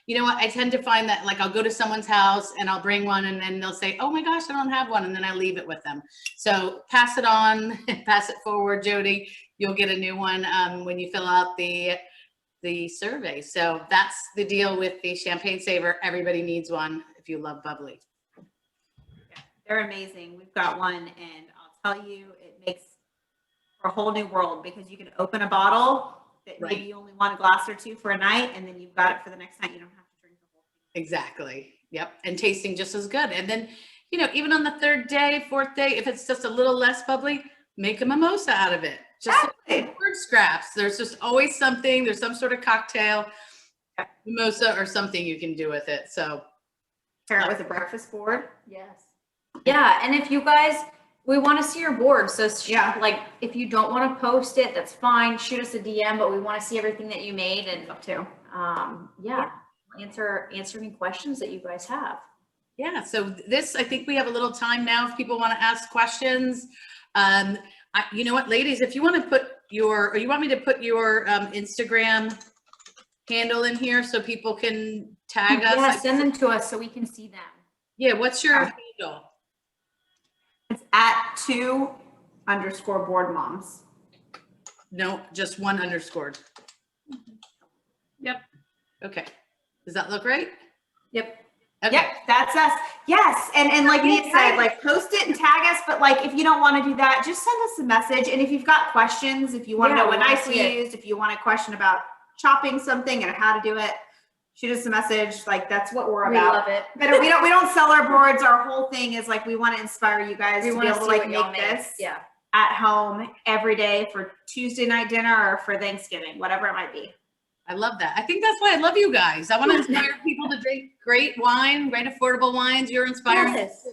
you know what? I tend to find that, like, I'll go to someone's house and I'll bring one, and then they'll say, oh my gosh, I don't have one. And then I leave it with them. So pass it on, pass it forward, Jody. You'll get a new one when you fill out the survey. So that's the deal with the champagne saver. Everybody needs one if you love bubbly. They're amazing. We've got one, and I'll tell you, it makes for a whole new world, because you can open a bottle that Right. maybe you only want a glass or two for a night, and then you've got it for the next night. You don't have to drink the whole thing. Exactly. Yep. And tasting just as good. And then, you know, even on the third day, fourth day, if it's just a little less bubbly, make a mimosa out of it. Just Exactly. like word scraps. There's just always something. There's some sort of cocktail, mimosa, or something you can do with it. So Pair it with a breakfast board. Yes. Yeah, and if you guys, we want to see your board. So Yeah. like, if you don't want to post it, that's fine. Shoot us a DM, but we want to see everything that you made and Up to. yeah, answer any questions that you guys have. yeah, so this, I think we have a little time now if people want to ask questions. You know what, ladies, if you want to put your, or you want me to put your Instagram handle in here so people can tag us. Yeah, send them to us so we can see them. Yeah, what's your handle? It's at 2_board moms. No, just one underscored. Yep. Okay. Does that look right? Yep. Okay. Yep, that's us. Yes, and like Nate said, like post it and tag us, but like if you don't want to do that, just send us a message. And if you've got questions, if you want to Yeah, know we what wanna knife we see it. used, if you want a question about chopping something and how to do it, shoot us a message. Like that's what we're We about. love it. But we don't sell our boards. Our whole thing is like we want to inspire you guys We to be want to able see to what like y'all make make. this Yeah. at home every day for Tuesday night dinner or for Thanksgiving, whatever it might be. I love that. I think that's why I love you guys. I want to inspire people to drink great wine, great affordable wines. You're inspiring Yes. to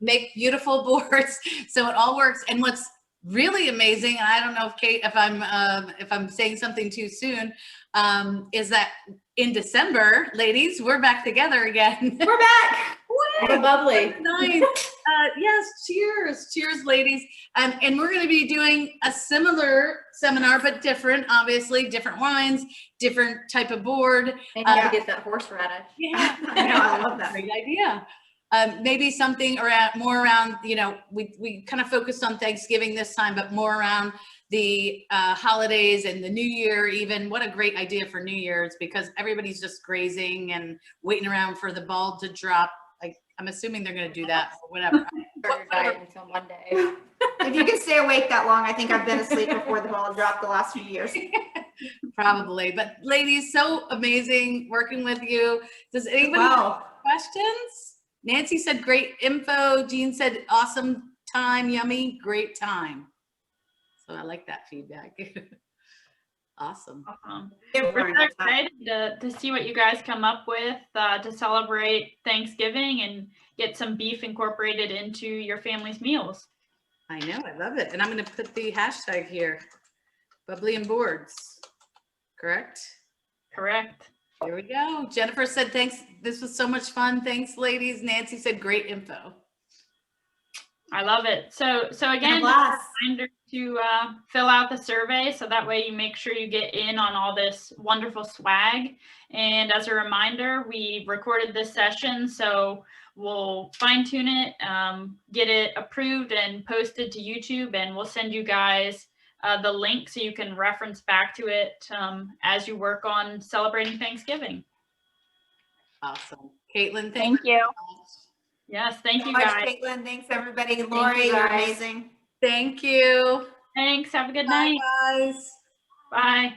make beautiful boards. So it all works. And what's really amazing, and I don't know if Kate, if I'm saying something too soon, is that in December, ladies, we're back together again. We're back. We're bubbly. Nice. Yes, cheers, ladies. And we're going to be doing a similar seminar, but different, obviously, different wines, different type of board. I need to get that horseradish. Yeah, I know, I love that. Great idea. Maybe something around more around, you know, we kind of focused on Thanksgiving this time, but more around the holidays and the New Year. Even what a great idea for New Year's, because everybody's just grazing and waiting around for the ball to drop. Like, I'm assuming they're going to do that or whatever. Start your diet until Monday. If you can stay awake that long, I think I've been asleep before the ball dropped the last few years. Probably. But ladies, so amazing working with you. Does anybody Wow. have questions? Nancy said great info. Jean said awesome time, yummy, great time. So I like that feedback. Awesome. We're so excited to see what you guys come up with to celebrate Thanksgiving and get some beef incorporated into your family's meals. I know, I love it. And I'm going to put the hashtag here, bubbly and boards, correct? Correct. Here we go. Jennifer said, thanks. This was so much fun. Thanks, ladies. Nancy said, great info. I love it. So again, just a blast. reminder to fill out the survey so that way you make sure you get in on all this wonderful swag. And as a reminder, we recorded this session, so we'll fine tune it, get it approved and posted to YouTube, and we'll send you guys the link so you can reference back to it as you work on celebrating Thanksgiving. Awesome. Caitlin, Thank you. Yes, thank you So much, guys. Caitlin. Thanks, everybody. Lori, you, you're guys. amazing. Thank you. Thanks. Have a good Bye, night. guys. Bye.